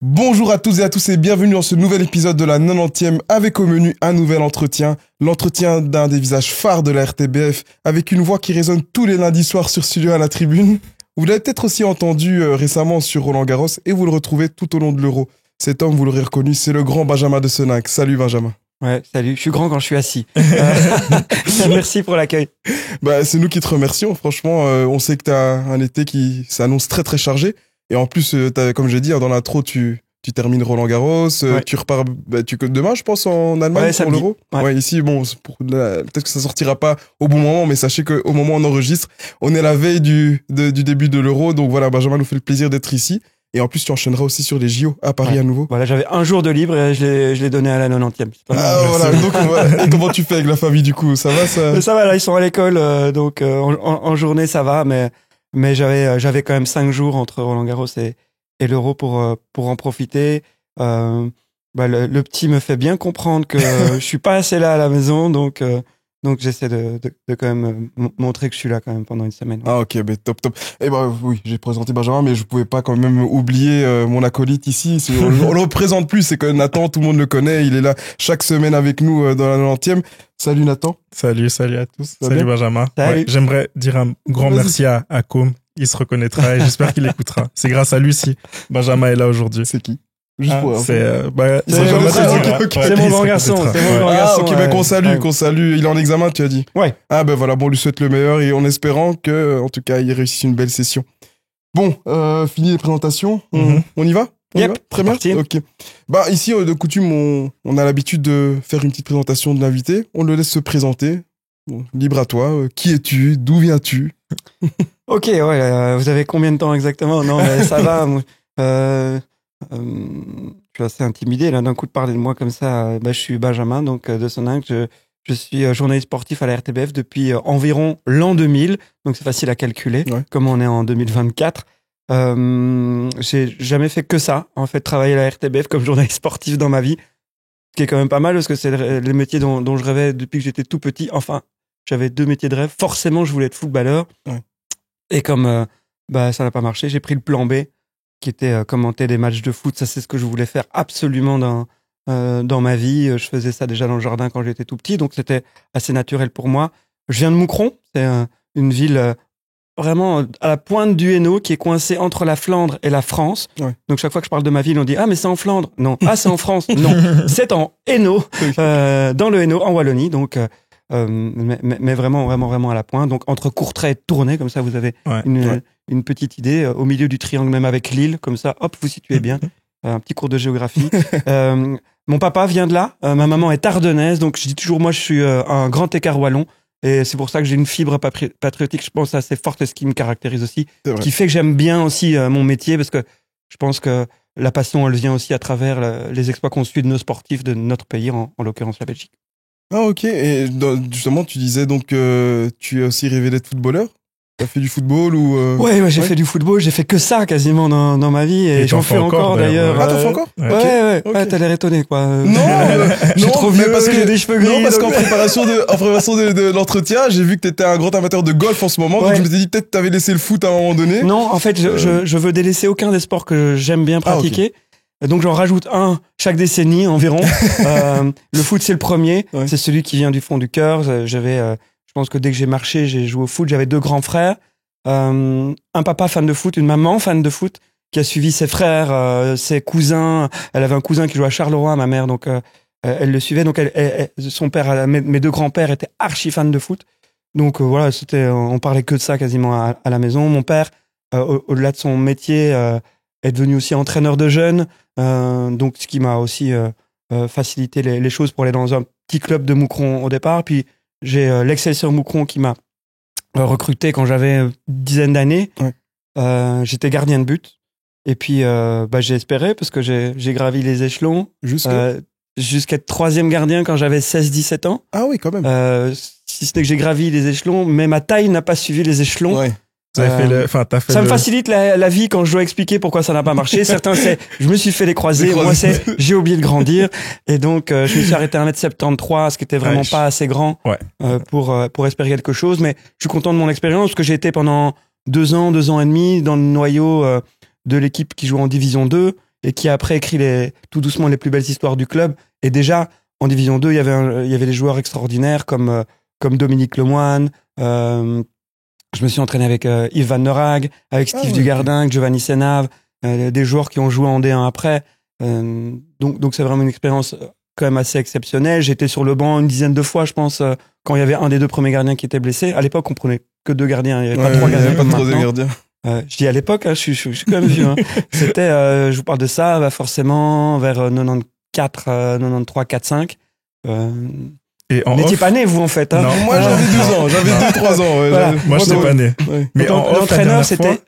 Bonjour à toutes et à tous et bienvenue dans ce nouvel épisode de la 90e avec au menu un nouvel entretien. L'entretien d'un des visages phares de la RTBF avec une voix qui résonne tous les lundis soirs sur Studio à la Tribune. Vous l'avez peut-être aussi entendu récemment sur Roland-Garros et vous le retrouvez tout au long de l'Euro. Cet homme, vous l'aurez reconnu, c'est le grand Benjamin de Senac. Salut Benjamin. Ouais, salut. Je suis grand quand je suis assis. Merci pour l'accueil. Bah, c'est nous qui te remercions. Franchement, on sait que t'as un été qui s'annonce très très chargé. Et en plus, comme j'ai dit dans l'intro, tu termines Roland-Garros, ouais. Tu repars demain, je pense, en Allemagne pour l'Euro. Ouais, ici, bon, peut-être que ça sortira pas au bon moment, mais sachez qu'au moment où on enregistre, on est la veille du début de l'Euro. Donc voilà, Benjamin nous fait le plaisir d'être ici. Et en plus, tu enchaîneras aussi sur les JO à Paris à nouveau. Voilà, j'avais un jour de libre et je l'ai donné à la 90e. Voilà. Donc, et comment tu fais avec la famille du coup? Ça va, ça va, là, ils sont à l'école, donc en journée, ça va, mais j'avais quand même 5 jours entre Roland-Garros et l'Euro pour en profiter. Le petit me fait bien comprendre que je suis pas assez là à la maison, donc j'essaie de quand même montrer que je suis là quand même pendant une semaine. Ah ok, top. Eh ben oui, j'ai présenté Benjamin, mais je pouvais pas quand même oublier mon acolyte ici. On le représente plus, c'est que Nathan, tout le monde le connaît, il est là chaque semaine avec nous dans la 90e. Salut Nathan. Salut à tous. Salut Benjamin. Salut. Ouais, j'aimerais dire un grand merci à Koum. Il se reconnaîtra et j'espère qu'il écoutera. C'est grâce à lui si Benjamin est là aujourd'hui. C'est qui? C'est mon grand garçon. Qu'on salue. Il est en examen, tu as dit. Ouais. Ah ben voilà, bon, on lui souhaite le meilleur et en espérant que, en tout cas, il réussisse une belle session. Bon, fini les présentations. On y va? Très bien. Ok. Bah ici, de coutume, on a l'habitude de faire une petite présentation de l'invité. On le laisse se présenter. Bon, libre à toi. Qui es-tu? D'où viens-tu? Ok, ouais. Vous avez combien de temps exactement? Non, mais ça va. Je suis assez intimidé là d'un coup de parler de moi comme ça. Je suis Benjamin, donc de Senac. Je suis journaliste sportif à la RTBF depuis environ l'an 2000, donc c'est facile à calculer. Ouais. Comme on est en 2024, j'ai jamais fait que ça. En fait, travailler à la RTBF comme journaliste sportif dans ma vie, ce qui est quand même pas mal parce que c'est les métiers dont je rêvais depuis que j'étais tout petit. Enfin, j'avais 2 métiers de rêve. Forcément, je voulais être footballeur. Ouais. Et comme ça n'a pas marché, j'ai pris le plan B, qui était commenter des matchs de foot. Ça, c'est ce que je voulais faire absolument dans ma vie. Je faisais ça déjà dans le jardin quand j'étais tout petit, donc c'était assez naturel pour moi. Je viens de Moucron, c'est une ville vraiment à la pointe du Hainaut, qui est coincée entre la Flandre et la France. Ouais. Donc chaque fois que je parle de ma ville, on dit « Ah, mais c'est en Flandre !» Non. « Ah, c'est en France !» Non. C'est en Hainaut, dans le Hainaut, en Wallonie, donc... mais vraiment à la pointe. Donc entre Courtrai et Tournai, comme ça vous avez une petite idée, au milieu du triangle, même avec Lille, comme ça, hop, vous situez bien. Un petit cours de géographie. Mon papa vient de là, ma maman est ardennaise, donc je dis toujours, moi je suis un grand écart wallon, et c'est pour ça que j'ai une fibre patriotique, je pense, assez forte, et ce qui me caractérise aussi, qui fait que j'aime bien aussi mon métier, parce que je pense que la passion, elle vient aussi à travers les exploits qu'on suit de nos sportifs de notre pays, en l'occurrence la Belgique. Ah ok, et justement tu disais donc tu as aussi rêvé d'être footballeur? T'as fait du football ou Ouais, j'ai fait du football, j'ai fait que ça quasiment dans ma vie et j'en fais encore d'ailleurs. Ah, t'en fais encore? Ouais. Okay. T'as l'air étonné quoi. Non, je suis trop vieux, parce que j'ai des cheveux gris. Non, parce qu'en préparation de l'entretien, j'ai vu que t'étais un grand amateur de golf en ce moment, donc je me suis dit peut-être t'avais laissé le foot à un moment donné. Non, en fait, je veux délaisser aucun des sports que j'aime bien pratiquer. Okay. Donc j'en rajoute un chaque décennie environ. Le foot c'est le premier, c'est celui qui vient du fond du cœur. Je pense que dès que j'ai marché, j'ai joué au foot. J'avais 2 grands frères, un papa fan de foot, une maman fan de foot qui a suivi ses frères, ses cousins. Elle avait un cousin qui jouait à Charleroi, ma mère, donc elle le suivait. Donc son père, mes 2 grands-pères étaient archi fans de foot. Donc voilà, on parlait que de ça quasiment à la maison. Mon père, au-delà de son métier, est devenu aussi entraîneur de jeunes. Donc ce qui m'a aussi facilité les choses pour aller dans un petit club de Moucron au départ. Puis j'ai l'Excelsior Moucron qui m'a recruté quand j'avais une dizaine d'années. Ouais. J'étais gardien de but. Et puis j'ai espéré parce que j'ai gravi les échelons jusqu'à être 3e gardien quand j'avais 16-17 ans. Ah oui, quand même. Si ce n'est que j'ai gravi les échelons, mais ma taille n'a pas suivi les échelons. Ouais. Ça me facilite la vie quand je dois expliquer pourquoi ça n'a pas marché. Certains, c'est je me suis fait les croisés. Moi, c'est j'ai oublié de grandir. Et donc, je me suis arrêté à 1m73, ce qui était vraiment pas assez grand pour espérer quelque chose. Mais je suis content de mon expérience parce que j'ai été pendant 2 ans et demi dans le noyau de l'équipe qui joue en Division 2. et qui a après écrit tout doucement les plus belles histoires du club. Et déjà, en Division 2, il y avait des joueurs extraordinaires comme Dominique Lemoine. Je me suis entraîné avec Yves Van der Haag, avec Steve Dugardin, Giovanni Senave, des joueurs qui ont joué en D1 après. Donc c'est vraiment une expérience quand même assez exceptionnelle. J'étais sur le banc une dizaine de fois, je pense, quand il y avait un des 2 premiers gardiens qui était blessé. À l'époque, on prenait que 2 gardiens. Il n'y avait pas 3 gardiens comme maintenant. Je dis à l'époque, hein, je suis quand même vieux. Hein. C'était, je vous parle de ça, forcément vers 94, 93, 45. Et vous n'étiez pas né, vous, en fait. Hein. Non, moi, j'avais 12 ans. J'avais 2-3 ans. Ouais, voilà. Moi, je n'étais pas né. Ouais. Mais l'entraîneur, c'était...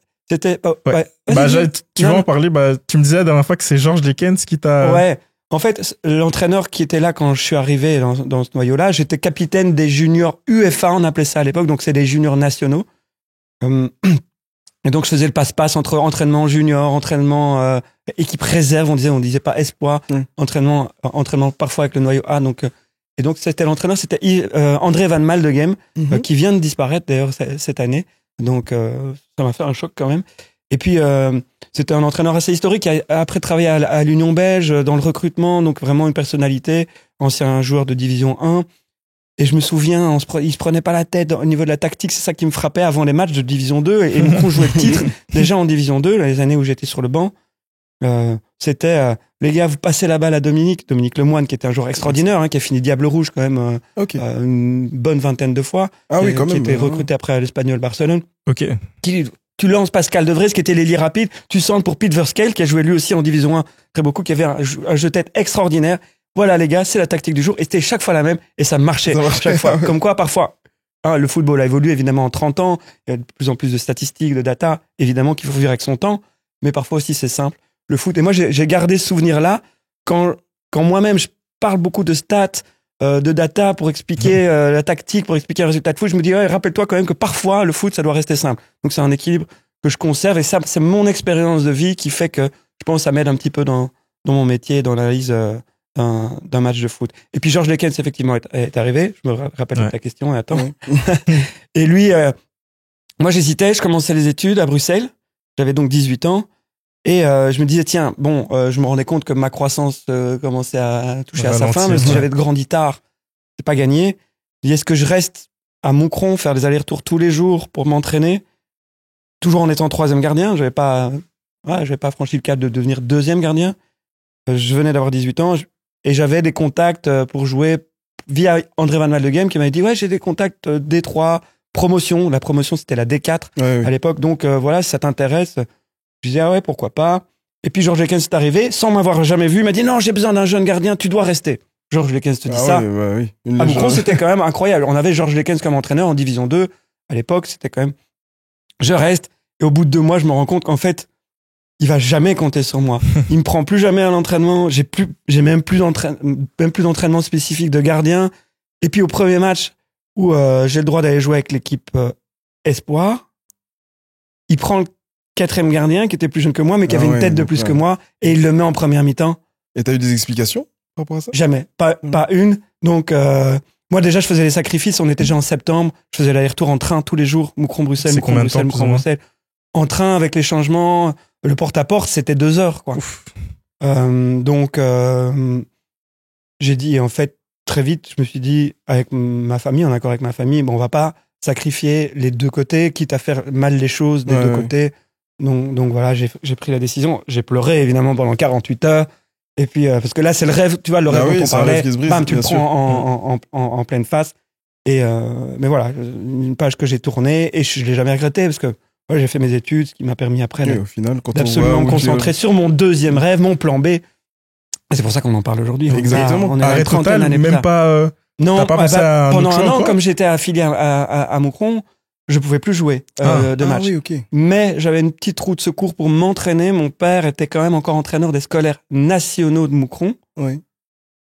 tu vas en parler. Tu me disais la dernière fois que c'est Georges Lekens qui t'a... Ouais. En fait, l'entraîneur qui était là quand je suis arrivé dans ce noyau-là, j'étais capitaine des juniors UFA, on appelait ça à l'époque. Donc, c'est des juniors nationaux. Et donc, je faisais le passe-passe entre entraînement junior, entraînement équipe réserve, on disait pas espoir, entraînement parfois avec le noyau A. Et donc, c'était l'entraîneur, c'était André Van Maldegem, qui vient de disparaître d'ailleurs cette année. Donc, ça m'a fait un choc quand même. Et puis, c'était un entraîneur assez historique qui a après travaillé à l'Union belge dans le recrutement, donc vraiment une personnalité, ancien joueur de Division 1. Et je me souviens, il se prenait pas la tête au niveau de la tactique, c'est ça qui me frappait avant les matchs de Division 2. Et nous, on jouait le titre déjà en Division 2, les années où j'étais sur le banc. C'était les gars, vous passez la balle à Dominique Lemoine, qui était un joueur extraordinaire, hein, qui a fini Diable Rouge quand même une bonne vingtaine de fois, qui était recruté après à l'Espagnol Barcelone. Tu lances Pascal De Vries, qui était l'ailier rapide, tu centres pour Pete Verskel, qui a joué lui aussi en Division 1 très beaucoup, qui avait un jeu de tête extraordinaire. Voilà les gars, c'est la tactique du jour, et c'était chaque fois la même, et ça marchait chaque fois. Comme quoi, parfois, le football a évolué évidemment en 30 ans, il y a de plus en plus de statistiques, de data, évidemment qu'il faut vivre avec son temps, mais parfois aussi c'est simple. Le foot. Et moi, j'ai gardé ce souvenir-là quand moi-même, je parle beaucoup de stats, de data pour expliquer la tactique, pour expliquer un résultat de foot. Je me dis, rappelle-toi quand même que parfois, le foot, ça doit rester simple. Donc, c'est un équilibre que je conserve. Et ça, c'est mon expérience de vie qui fait que je pense que ça m'aide un petit peu dans mon métier, dans l'analyse d'un match de foot. Et puis, Georges Lekens, effectivement, est arrivé. Je me rappelle de ta question. Et attends. Et lui, moi, j'hésitais. Je commençais les études à Bruxelles. J'avais donc 18 ans. Et je me disais, tiens, je me rendais compte que ma croissance commençait à toucher à sa fin, mais si j'avais grandi tard, c'est pas gagné. Je dis, est-ce que je reste à Moucron, faire des allers-retours tous les jours pour m'entraîner, toujours en étant 3e gardien? J'avais pas franchi le cap de devenir 2e gardien. Je venais d'avoir 18 ans et j'avais des contacts pour jouer via André Van Maldegem qui m'avait dit, j'ai des contacts D3, promotion. La promotion, c'était la D4 à l'époque. Donc voilà, si ça t'intéresse. Je disais, pourquoi pas. Et puis Georges Lekens est arrivé, sans m'avoir jamais vu, il m'a dit, non, j'ai besoin d'un jeune gardien, tu dois rester. Georges Lekens te dit ça. À Moucron, c'était quand même incroyable. On avait Georges Lekens comme entraîneur en Division 2. À l'époque, c'était quand même... Je reste. Et au bout de 2 mois, je me rends compte qu'en fait, il va jamais compter sur moi. Il me prend plus jamais à l'entraînement. J'ai même plus d'entraînement spécifique de gardien. Et puis au premier match où j'ai le droit d'aller jouer avec l'équipe Espoir, il prend le 4e gardien qui était plus jeune que moi mais qui avait une tête de plus que moi et il le met en première mi-temps. Et t'as eu des explications par rapport à ça? Jamais, pas une. Donc moi déjà je faisais les sacrifices, on était déjà en septembre, je faisais l'aller-retour en train tous les jours, Moucron-Bruxelles, Moucron-Bruxelles, en train avec les changements, le porte-à-porte c'était 2 heures quoi. Donc j'ai dit en fait très vite, je me suis dit avec ma famille, en accord avec ma famille, on va pas sacrifier les 2 côtés, quitte à faire mal les choses des 2 côtés. Donc voilà, j'ai pris la décision. J'ai pleuré évidemment pendant 48 heures. Et puis parce que là c'est le rêve, tu vois, le rêve dont on parlait. Bam, tu le prends en pleine face. Et mais voilà, une page que j'ai tournée et je l'ai jamais regretté parce que j'ai fait mes études, ce qui m'a permis après au final, d'absolument me concentrer sur mon 2e rêve, mon plan B. Et c'est pour ça qu'on en parle aujourd'hui. Exactement. On est arrêt total, même pas. Non, pas pensé à pendant un an, comme j'étais affilié à Moucron, je pouvais plus jouer de match. Mais j'avais une petite roue de secours pour m'entraîner. Mon père était quand même encore entraîneur des scolaires nationaux de Moucron. Oui.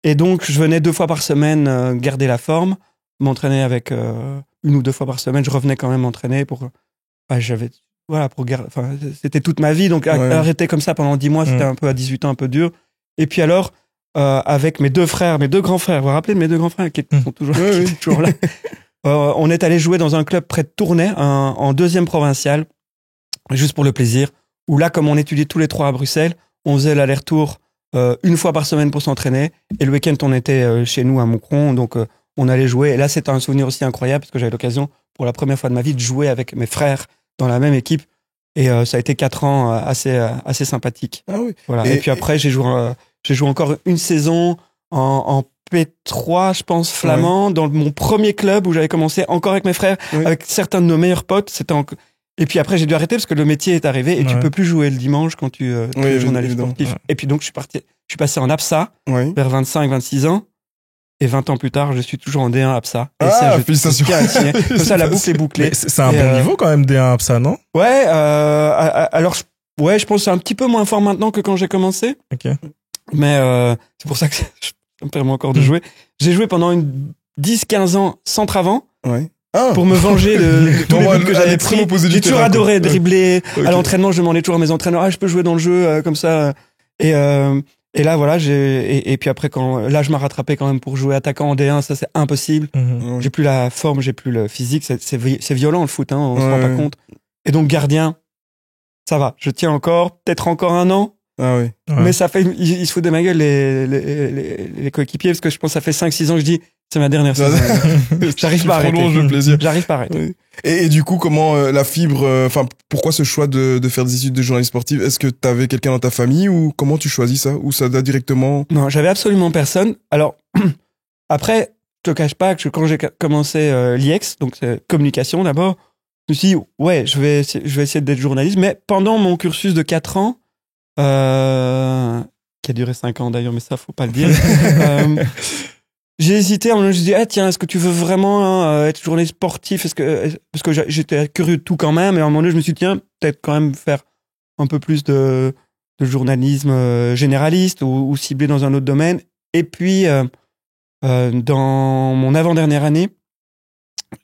Et donc, je venais 2 fois par semaine garder la forme, m'entraîner avec 1 ou 2 fois par semaine. Je revenais quand même m'entraîner pour... c'était toute ma vie. Donc, arrêter comme ça pendant 10 mois, c'était un peu à 18 ans, un peu dur. Et puis alors, avec mes 2 frères, mes 2 grands frères, vous vous rappelez de mes 2 grands frères qui sont toujours là on est allé jouer dans un club près de Tournai, en 2e provincial, juste pour le plaisir, où là, comme on étudiait tous les 3 à Bruxelles, on faisait l'aller-retour une fois par semaine pour s'entraîner. Et le week-end, on était chez nous à Moucron, donc on allait jouer. Et là, c'était un souvenir aussi incroyable parce que j'avais l'occasion, pour la première fois de ma vie, de jouer avec mes frères dans la même équipe. Et ça a été 4 ans assez sympathique. Ah oui. Voilà. Et puis après, j'ai joué encore une saison en P3, je pense, flamand, dans mon premier club où j'avais commencé encore avec mes frères, avec certains de nos meilleurs potes. Et puis après, j'ai dû arrêter parce que le métier est arrivé et tu peux plus jouer le dimanche quand tu es journaliste sportif. Et puis donc, je suis passé en APSA vers 25-26 ans. Et 20 ans plus tard, je suis toujours en D1 APSA. Et félicitations. Comme ça, la boucle est bouclée. C'est un bon niveau quand même, D1 APSA, non? Ouais, alors, je pense que c'est un petit peu moins fort maintenant que quand j'ai commencé. Ok. Mais c'est pour ça que ça me permet encore de jouer. J'ai joué pendant 10-15 ans sans travail. Ouais. Pour me venger de tous les buts que j'avais pris. J'ai toujours adoré dribbler. À l'entraînement, je demandais toujours à mes entraîneurs, je peux jouer dans le jeu comme ça. Et là, voilà, et puis après, quand l'âge m'a rattrapé quand même pour jouer attaquant en D1, ça c'est impossible. J'ai plus la forme, j'ai plus le physique. C'est violent le foot, hein, on se rend pas compte. Et donc gardien, ça va. Je tiens encore, peut-être encore 1 an. Ah oui. Mais ça fait, ils se foutent de ma gueule les coéquipiers parce que je pense que ça fait 5-6 ans que je dis c'est ma dernière saison. J'arrive pas à arrêter. Le plaisir. J'arrive pas à arrêter. Et du coup, comment la fibre, pourquoi ce choix de faire des études de journaliste sportif? Est-ce que t'avais quelqu'un dans ta famille ou comment tu choisis ça? Ou ça date directement? Non, j'avais absolument personne. Alors, après, je te cache pas que quand j'ai commencé l'IEX, donc communication d'abord, je me suis dit, ouais, je vais essayer d'être journaliste, mais pendant mon cursus de 4 ans, qui a duré 5 ans d'ailleurs, mais ça, faut pas le dire, j'ai hésité, je me suis dit, tiens, est-ce que tu veux vraiment être journaliste sportif? Parce que j'étais curieux de tout quand même, et à un moment donné, je me suis dit, tiens, peut-être quand même faire un peu plus de journalisme généraliste ou ciblé dans un autre domaine. Et puis, dans mon avant-dernière année,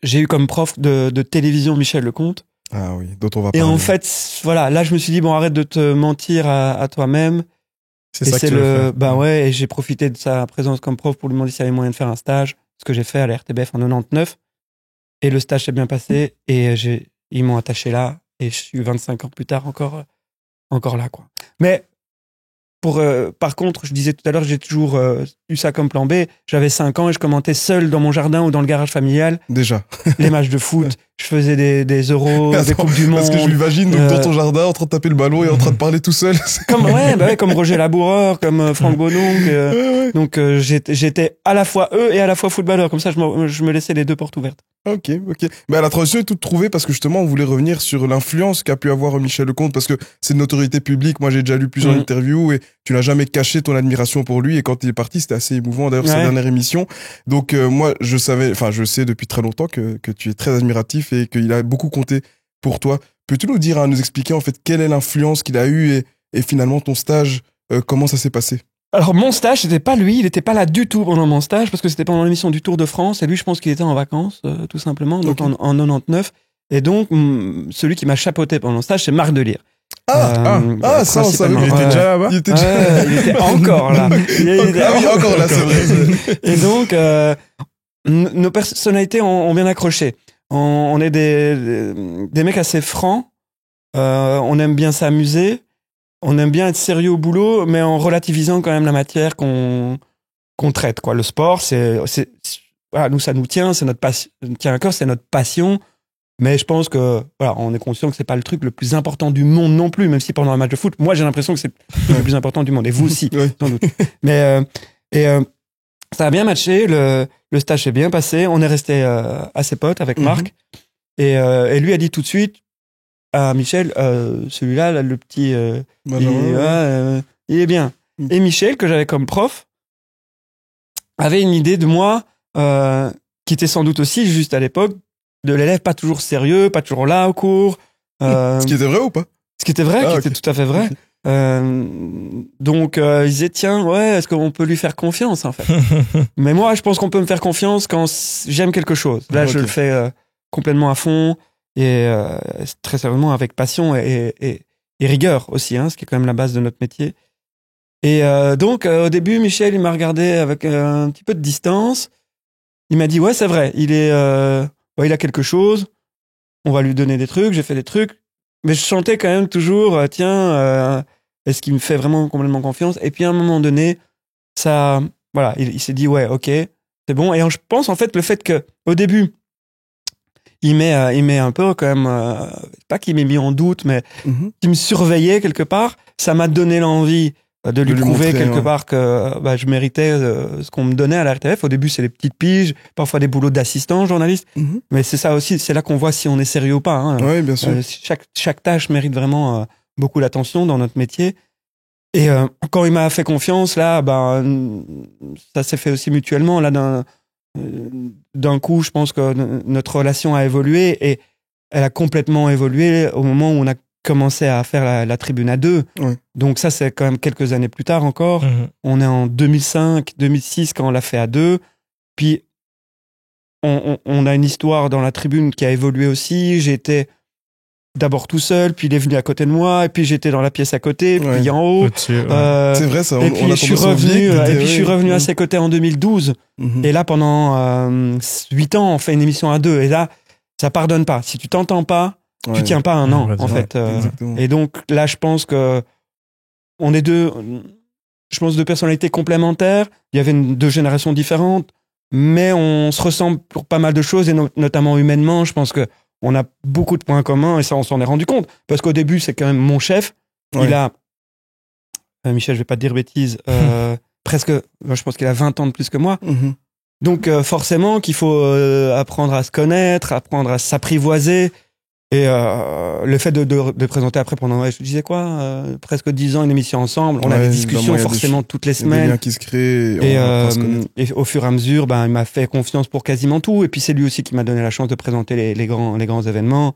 j'ai eu comme prof de télévision Michel Lecomte. Ah oui, dont on va parler. Et en fait, voilà, là, je me suis dit, bon, arrête de te mentir à toi-même. C'est ça que tu veux faire. Bah ouais, et j'ai profité de sa présence comme prof pour lui demander s'il y avait moyen de faire un stage, ce que j'ai fait à la RTBF en 99. Et le stage s'est bien passé, et ils m'ont attaché là, et je suis 25 ans plus tard encore là, quoi. Mais, par contre, je disais tout à l'heure, j'ai toujours eu ça comme plan B. J'avais 5 ans et je commentais seul dans mon jardin ou dans le garage familial. Déjà. Les matchs de foot. Je faisais des euros, des Coupes du Monde. Parce que je m'imagine dans ton jardin, en train de taper le ballon et en train de parler tout seul. Comme Roger Laboureur, comme Franck Bonong. Donc, j'étais à la fois eux et à la fois footballeur. Comme ça, je me laissais les deux portes ouvertes. Ok. Mais la transition est toute trouvée parce que justement, on voulait revenir sur l'influence qu'a pu avoir Michel Lecomte parce que c'est une notoriété publique. Moi, j'ai déjà lu plusieurs interviews et tu n'as jamais caché ton admiration pour lui. Et quand il est parti, c'était assez émouvant. D'ailleurs, sa dernière émission. Donc, moi, je sais depuis très longtemps que tu es très admiratif et qu'il a beaucoup compté pour toi. Peux-tu nous expliquer en fait quelle est l'influence qu'il a eue et finalement ton stage, comment ça s'est passé? Alors mon stage, c'était pas lui, il était pas là du tout pendant mon stage parce que c'était pendant l'émission du Tour de France et lui, je pense qu'il était en vacances tout simplement, donc en 99. Et donc celui qui m'a chapeauté pendant le stage, c'est Marc Delir. Ça, on savait. Il était déjà là-bas. Il était encore là. Encore là, c'est vrai. Et donc nos personnalités ont bien accroché. On est des mecs assez francs. On aime bien s'amuser. On aime bien être sérieux au boulot, mais en relativisant quand même la matière qu'on traite, quoi. Le sport, voilà, nous, ça nous tient, c'est notre passion, tient à cœur, c'est notre passion. Mais je pense que, voilà, on est conscient que c'est pas le truc le plus important du monde non plus, même si pendant un match de foot, moi, j'ai l'impression que c'est le plus important du monde. Et vous aussi, sans doute. Mais, ça a bien matché, le stage s'est bien passé, on est resté assez potes avec Marc. Et lui a dit tout de suite, à Michel, celui-là, le petit, il est bien. Et Michel, que j'avais comme prof, avait une idée de moi, qui était sans doute aussi juste à l'époque, de l'élève pas toujours sérieux, pas toujours là au cours. Ce qui était vrai ou pas? Ce qui était vrai, qui était tout à fait vrai. Donc, il disait, tiens, est-ce qu'on peut lui faire confiance, en fait? Mais moi, je pense qu'on peut me faire confiance quand j'aime quelque chose. Là, je le fais complètement à fond. Et très sérieusement avec passion et rigueur aussi, hein, ce qui est quand même la base de notre métier. Et donc au début, Michel, il m'a regardé avec un petit peu de distance. Il m'a dit ouais, c'est vrai, il a quelque chose. On va lui donner des trucs. J'ai fait des trucs, mais je sentais quand même toujours est-ce qu'il me fait vraiment complètement confiance? Et puis à un moment donné, ça, voilà, il s'est dit ouais, ok, c'est bon. Et je pense en fait le fait que au début, il met un peu quand même, pas qu'il m'ait mis en doute, mais qu'il me surveillait quelque part. Ça m'a donné l'envie de lui prouver montrer, quelque part que je méritais ce qu'on me donnait à la RTBF. Au début, c'est les petites piges, parfois des boulots d'assistant journaliste. Mais c'est ça aussi, c'est là qu'on voit si on est sérieux ou pas. Hein. Oui, bien sûr. Chaque tâche mérite vraiment beaucoup d'attention dans notre métier. Et quand il m'a fait confiance, là, ça s'est fait aussi mutuellement. Là, d'un coup, je pense que notre relation a évolué et elle a complètement évolué au moment où on a commencé à faire la tribune à deux. Ouais. Donc ça, c'est quand même quelques années plus tard encore. On est en 2005, 2006 quand on l'a fait à deux. Puis, on a une histoire dans la tribune qui a évolué aussi. J'étais d'abord tout seul, puis il est venu à côté de moi, et puis j'étais dans la pièce à côté, puis en haut. C'est vrai, ça. Et puis je suis revenu à ses côtés en 2012. Et là, pendant 8 ans, on fait une émission à deux. Et là, ça pardonne pas. Si tu t'entends pas, tu tiens pas un an, en fait. Et donc là, je pense que on est deux personnalités complémentaires. Il y avait deux générations différentes, mais on se ressemble pour pas mal de choses, et notamment humainement. Je pense que on a beaucoup de points communs, et ça, on s'en est rendu compte. Parce qu'au début, c'est quand même mon chef. Ouais. Il a, Michel, je vais pas te dire bêtise, presque, je pense qu'il a 20 ans de plus que moi. Donc, forcément, qu'il faut apprendre à se connaître, apprendre à s'apprivoiser. Et le fait de présenter après pendant, je disais quoi, presque 10 ans une émission ensemble, on a des discussions forcément toutes les semaines. Des liens qui se créent. Et au fur et à mesure, il m'a fait confiance pour quasiment tout. Et puis c'est lui aussi qui m'a donné la chance de présenter les grands événements.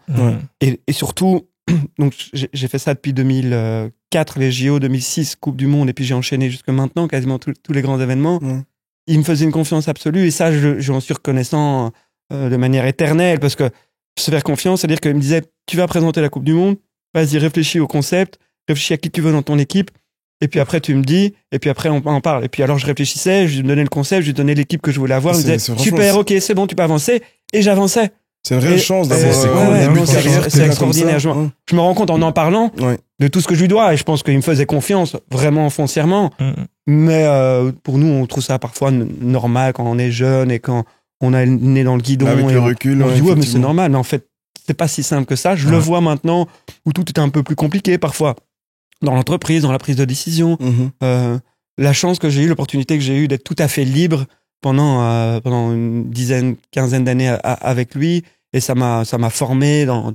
Et surtout, donc j'ai fait ça depuis 2004, les JO, 2006, Coupe du Monde, et puis j'ai enchaîné jusque maintenant quasiment tous les grands événements. Il me faisait une confiance absolue, et ça, j'en suis reconnaissant de manière éternelle, parce que se faire confiance, c'est-à-dire qu'il me disait, tu vas présenter la Coupe du Monde, vas-y, réfléchis au concept, réfléchis à qui tu veux dans ton équipe, et puis après tu me dis, et puis après on en parle. Et puis alors je réfléchissais, je lui donnais le concept, je lui donnais l'équipe que je voulais avoir, il me disait, super, ok, c'est bon, tu peux avancer, et j'avançais. C'est une réelle chance d'avoir c'est extraordinaire. Je me rends compte en parlant de tout ce que je lui dois, et je pense qu'il me faisait confiance vraiment foncièrement. Mais pour nous, on trouve ça parfois normal quand on est jeune et quand on a le nez dans le guidon. Avec le recul. On se dit, ouais, mais c'est normal. Mais en fait, c'est pas si simple que ça. Je le vois maintenant, où tout est un peu plus compliqué parfois. Dans l'entreprise, dans la prise de décision. La chance que j'ai eue, l'opportunité que j'ai eue d'être tout à fait libre pendant une quinzaine d'années avec lui. Et ça m'a formé dans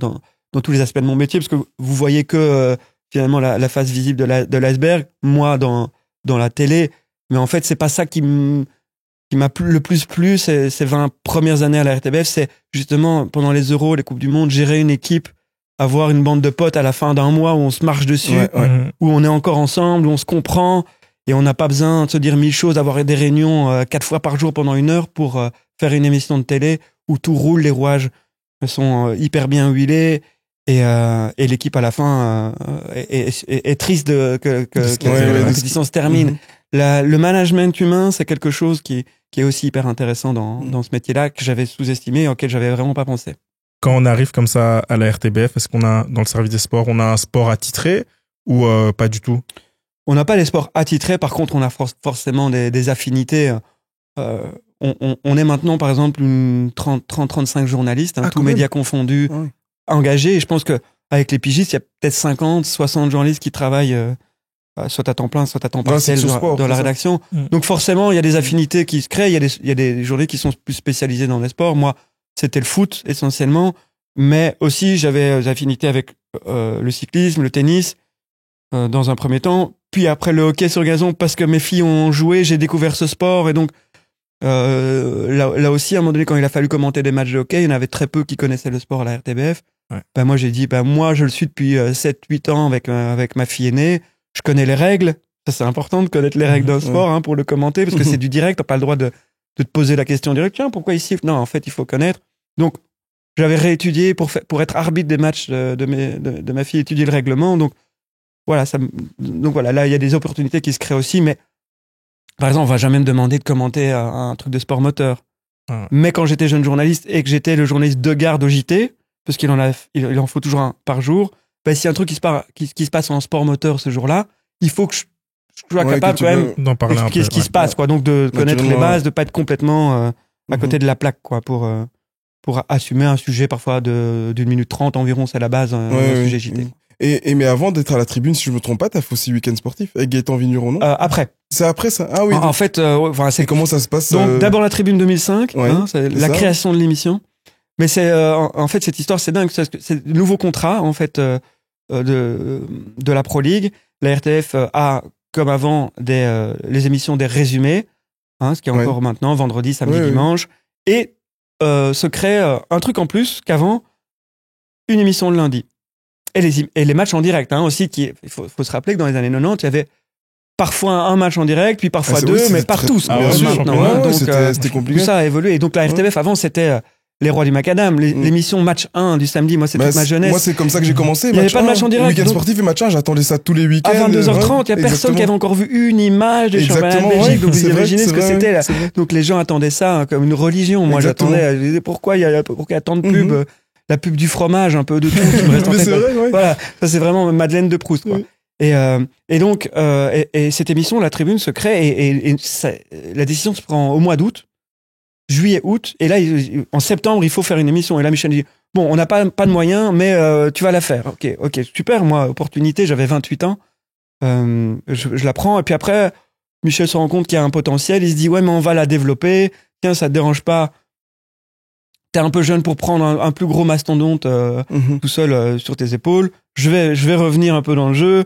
tous les aspects de mon métier, parce que vous voyez que finalement la face visible de l'iceberg, moi dans la télé, mais en fait c'est pas ça qui m'a le plus plu ces 20 premières années à la RTBF, c'est justement pendant les Euros, les Coupes du Monde, gérer une équipe, avoir une bande de potes à la fin d'un mois où on se marche dessus, où on est encore ensemble, où on se comprend, et on n'a pas besoin de se dire 1000 choses, d'avoir des réunions 4 fois par jour pendant 1 heure pour faire une émission de télé où tout roule, les rouages sont hyper bien huilés, et l'équipe à la fin est triste que la compétition se termine. Le management humain, c'est quelque chose qui est aussi hyper intéressant dans ce métier-là, que j'avais sous-estimé et auquel j'avais vraiment pas pensé. Quand on arrive comme ça à la RTBF, est-ce qu'on a, dans le service des sports, on a un sport attitré ou pas du tout? On n'a pas les sports attitrés, par contre, on a forcément des affinités. On est maintenant, par exemple, 30-35 journalistes, tous médias confondus, engagés. Et je pense qu'avec les pigistes, il y a peut-être 50-60 journalistes qui travaillent soit à temps plein, soit à temps partiel dans la rédaction. Donc forcément, il y a des affinités qui se créent. Il y a des journalistes qui sont plus spécialisés dans les sports. Moi, c'était le foot essentiellement, mais aussi j'avais des affinités avec le cyclisme, le tennis, dans un premier temps. Puis après le hockey sur gazon, parce que mes filles ont joué, j'ai découvert ce sport. Et donc là aussi, à un moment donné, quand il a fallu commenter des matchs de hockey, il y en avait très peu qui connaissaient le sport à la RTBF. Moi, j'ai dit, moi, je le suis depuis 7-8 ans avec ma fille aînée. Je connais les règles. Ça, c'est important de connaître les règles d'un sport pour le commenter, parce que c'est du direct. T'as pas le droit de te poser la question directe. Tiens, pourquoi ici? Non, en fait, il faut connaître. Donc, j'avais réétudié pour être arbitre des matchs de ma fille, étudier le règlement. Donc, voilà, là, il y a des opportunités qui se créent aussi. Mais, par exemple, on va jamais me demander de commenter un truc de sport moteur. Mais quand j'étais jeune journaliste et que j'étais le journaliste de garde au JT, parce qu'il en faut toujours un par jour, s'il y a un truc qui se passe en sport moteur ce jour-là, il faut que je sois capable quand même d'en parler un peu, d'expliquer ce qui se passe, quoi. Donc de connaître les bases, de pas être complètement à côté de la plaque, quoi, pour assumer un sujet parfois d'une minute 30 environ, c'est la base, un sujet JT. Mais avant d'être à la tribune, si je me trompe pas, t'as fait aussi Week-end Sportif avec Gaëtan Vigneron, non? Après. C'est après ça? Ah oui. En fait, et comment ça se passe? Donc d'abord la tribune 2005, c'est la création de l'émission. Mais c'est en fait cette histoire, c'est dingue, c'est le nouveau contrat en fait de la Pro League. La RTF a comme avant les émissions des résumés, ce qui est encore maintenant vendredi, samedi, dimanche, et se crée un truc en plus qu'avant, une émission le lundi. Et les matchs en direct aussi, il faut se rappeler que dans les années 90, il y avait parfois un match en direct, puis parfois deux, mais pas tous maintenant. Donc c'était compliqué. Tout ça a évolué. Et donc la RTBF avant, c'était les Rois du Macadam, l'émission Match 1 du samedi. Moi, c'est toute ma jeunesse. Moi, c'est comme ça que j'ai commencé. Il n'y avait pas de match en direct. Week-end Sportif et Match 1, j'attendais ça tous les week-ends. À 22h30, il n'y a personne qui avait encore vu une image des championnats de Belgique. Donc vous imaginez ce que c'était. Donc les gens attendaient ça comme une religion. Moi, j'attendais. Je disais pourquoi il y a tant de pubs. La pub du fromage, un peu de tout. Mais c'est vrai, voilà, ça c'est vraiment Madeleine de Proust, quoi. Et donc cette émission, la tribune se crée et la décision se prend au mois d'août, juillet, août, et là en septembre il faut faire une émission. Et là Michel dit bon, on n'a pas de moyens, mais tu vas la faire. Ok, super. Moi, opportunité, j'avais 28 ans, je la prends. Et puis après, Michel se rend compte qu'il y a un potentiel. Il se dit ouais, mais on va la développer. Tiens, ça te dérange pas? T'es un peu jeune pour prendre un plus gros mastodonte tout seul sur tes épaules. Je vais revenir un peu dans le jeu.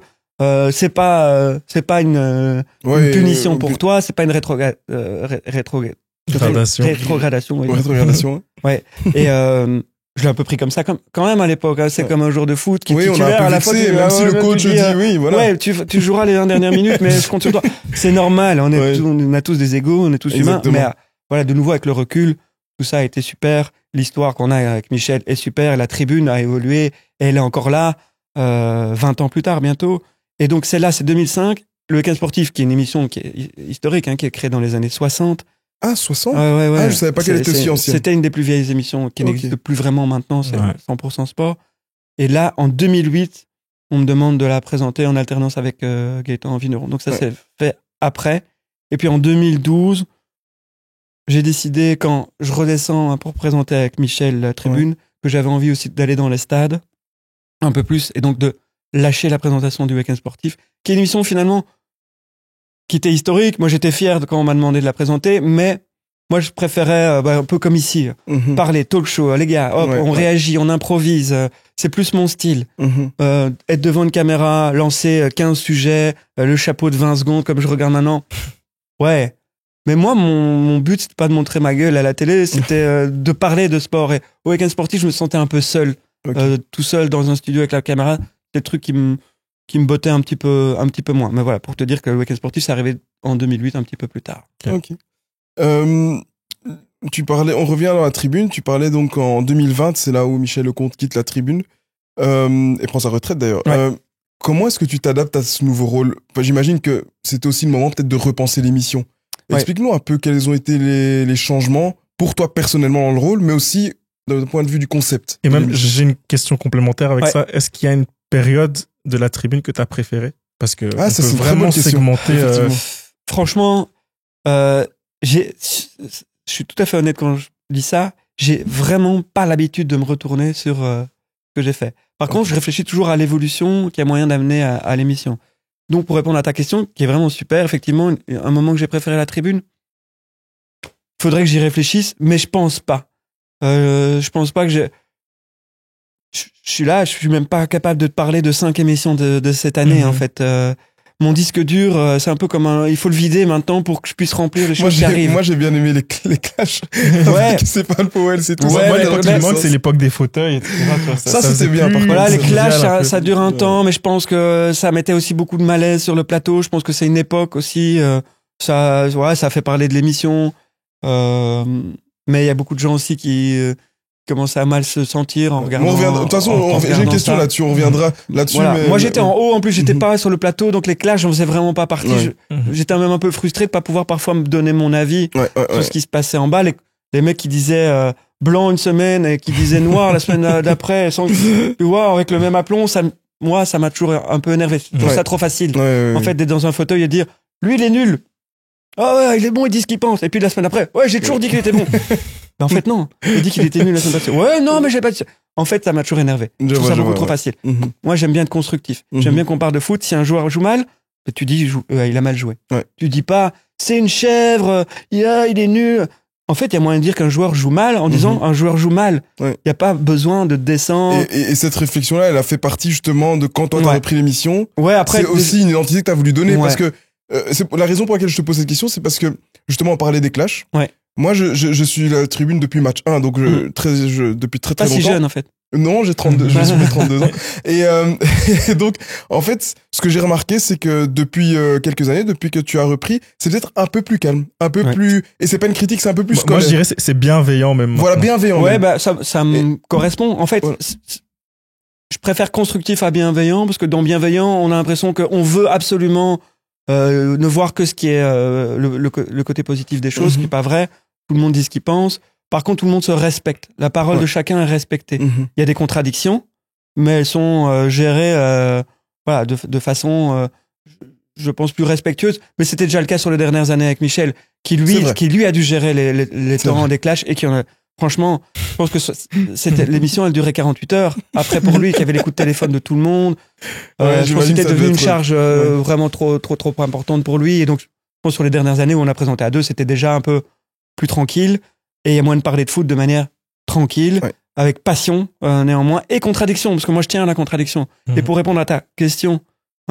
C'est pas une punition pour toi. C'est pas une rétrogradation. Rétrogradation. Ouais. Et je l'ai un peu pris comme ça, quand même à l'époque. C'est comme un joueur de foot qui est titulaire à la fois. Même si le coach dit oui, voilà. Ouais, tu joueras les 20 dernières minutes, mais je compte sur toi. C'est normal. On a tous des égos, on est tous humains. Mais voilà, de nouveau avec le recul. Tout ça a été super. L'histoire qu'on a avec Michel est super. La tribune a évolué. Et elle est encore là 20 ans plus tard, bientôt. Et donc, c'est 2005. Le Week-end Sportif, qui est une émission qui est historique, qui est créée dans les années 60. Ah, 60 ouais. Ah, je savais pas qu'elle était aussi ancienne. C'était une des plus vieilles émissions qui n'existe plus vraiment maintenant. C'est 100% sport. Et là, en 2008, on me demande de la présenter en alternance avec Gaëtan Vigneron. Donc, ça s'est fait après. Et puis, en 2012... j'ai décidé, quand je redescends pour présenter avec Michel la tribune, que j'avais envie aussi d'aller dans les stades un peu plus, et donc de lâcher la présentation du Week-end Sportif, qui est une émission finalement qui était historique. Moi, j'étais fier quand on m'a demandé de la présenter, mais moi, je préférais, un peu comme ici, parler, talk show, les gars, on réagit, on improvise, c'est plus mon style. Être devant une caméra, lancer 15 sujets, le chapeau de 20 secondes comme je regarde maintenant. Ouais. Mais moi, mon but, c'était pas de montrer ma gueule à la télé, c'était de parler de sport. Et au Week-end Sportif, je me sentais un peu seul, tout seul dans un studio avec la caméra. C'est le truc qui me bottait un petit peu moins. Mais voilà, pour te dire que le Week-end Sportif, c'est arrivé en 2008, un petit peu plus tard. Ok. Tu parlais, on revient dans la tribune, tu parlais donc en 2020, c'est là où Michel Lecomte quitte la tribune et prend sa retraite d'ailleurs. Ouais. Comment est-ce que tu t'adaptes à ce nouveau rôle? J'imagine que c'était aussi le moment peut-être de repenser l'émission. Explique-nous un peu quels ont été les changements pour toi personnellement dans le rôle, mais aussi d'un point de vue du concept. Et même, j'ai une question complémentaire avec ça. Est-ce qu'il y a une période de la tribune que tu as préférée? Parce que on peut vraiment segmenter. Franchement, je suis tout à fait honnête quand je dis ça. J'ai vraiment pas l'habitude de me retourner sur ce que j'ai fait. Par contre, je réfléchis toujours à l'évolution qu'il y a moyen d'amener à l'émission. Donc, pour répondre à ta question, qui est vraiment super, effectivement, un moment que j'ai préféré la tribune, faudrait que j'y réfléchisse, mais je pense pas. Je pense pas que je suis là, je suis même pas capable de te parler de 5 émissions de cette année, en fait. Mon disque dur, c'est un peu comme il faut le vider maintenant pour que je puisse remplir les choses qui arrivent. Moi, j'ai bien aimé les clashs. Ouais. C'est pas le Powell, c'est tout ça. Moi, ce qui manque, c'est l'époque des fauteuils, etc. Ça c'était bien, par contre. Voilà, les clashs, ça dure un temps, mais je pense que ça mettait aussi beaucoup de malaise sur le plateau. Je pense que c'est une époque aussi, ça fait parler de l'émission. Mais il y a beaucoup de gens aussi qui commençaient à mal se sentir en regardant. De toute façon, j'ai une question là-dessus, on reviendra là-dessus. Voilà. Moi, j'étais en haut, en plus, j'étais pas sur le plateau, donc les clashs, j'en faisais vraiment pas partie. J'étais même un peu frustré de pas pouvoir parfois me donner mon avis sur ce qui se passait en bas. Les mecs qui disaient blanc une semaine et qui disaient noir la semaine d'après, sans, tu vois, avec le même aplomb, ça moi, ça m'a toujours un peu énervé. Je trouve ça trop facile. En fait, d'être dans un fauteuil et dire, lui, il est nul. Ah ouais, il est bon, il dit ce qu'il pense. Et puis la semaine après, ouais, j'ai toujours dit qu'il était bon. Mais en fait, non. Il dit qu'il était nul la semaine passée. Ouais, non, mais j'ai pas dit ça. En fait, ça m'a toujours énervé. Je trouve ça beaucoup trop facile. Moi, j'aime bien être constructif. J'aime bien qu'on parle de foot. Si un joueur joue mal, tu dis, il a mal joué. Tu dis pas, c'est une chèvre, il est nul. En fait, il y a moyen de dire qu'un joueur joue mal en disant un joueur joue mal. Il n'y a pas besoin de descendre. Et cette réflexion-là, elle a fait partie justement de quand toi t'as repris l'émission. Ouais, après. C'est aussi une identité que t'as voulu donner parce que c'est la raison pour laquelle je te pose cette question, c'est parce que justement on parlait des clashs. Moi, je suis la tribune depuis match 1, donc depuis très pas longtemps. Pas si jeune en fait. Non, j'ai 32, je vais sur mes 32 ans. Et donc, en fait, ce que j'ai remarqué, c'est que depuis quelques années, depuis que tu as repris, c'est peut-être un peu plus calme, un peu plus, et c'est pas une critique, c'est un peu plus scolaire. Moi, je dirais c'est bienveillant même. Voilà, bienveillant. Ouais, bah, ça me correspond. En fait, je préfère constructif à bienveillant, parce que dans bienveillant, on a l'impression qu'on veut absolument ne voir que ce qui est le côté positif des choses, ce qui est pas vrai. Tout le monde dit ce qu'il pense. Par contre, tout le monde se respecte. La parole de chacun est respectée. Il y a des contradictions, mais elles sont gérées de façon, je pense, plus respectueuse. Mais c'était déjà le cas sur les dernières années avec Michel, qui lui a dû gérer les temps des clashs et qui en a... Franchement, je pense que l'émission, elle durait 48 heures. Après, pour lui, qui avait les coups de téléphone de tout le monde, je pense que c'était devenu une charge vraiment trop importante pour lui. Et donc, je pense sur les dernières années où on a présenté à deux, c'était déjà un peu plus tranquille. Et il y a moyen de parler de foot de manière tranquille, avec passion néanmoins, et contradiction, parce que moi je tiens à la contradiction. Et pour répondre à ta question,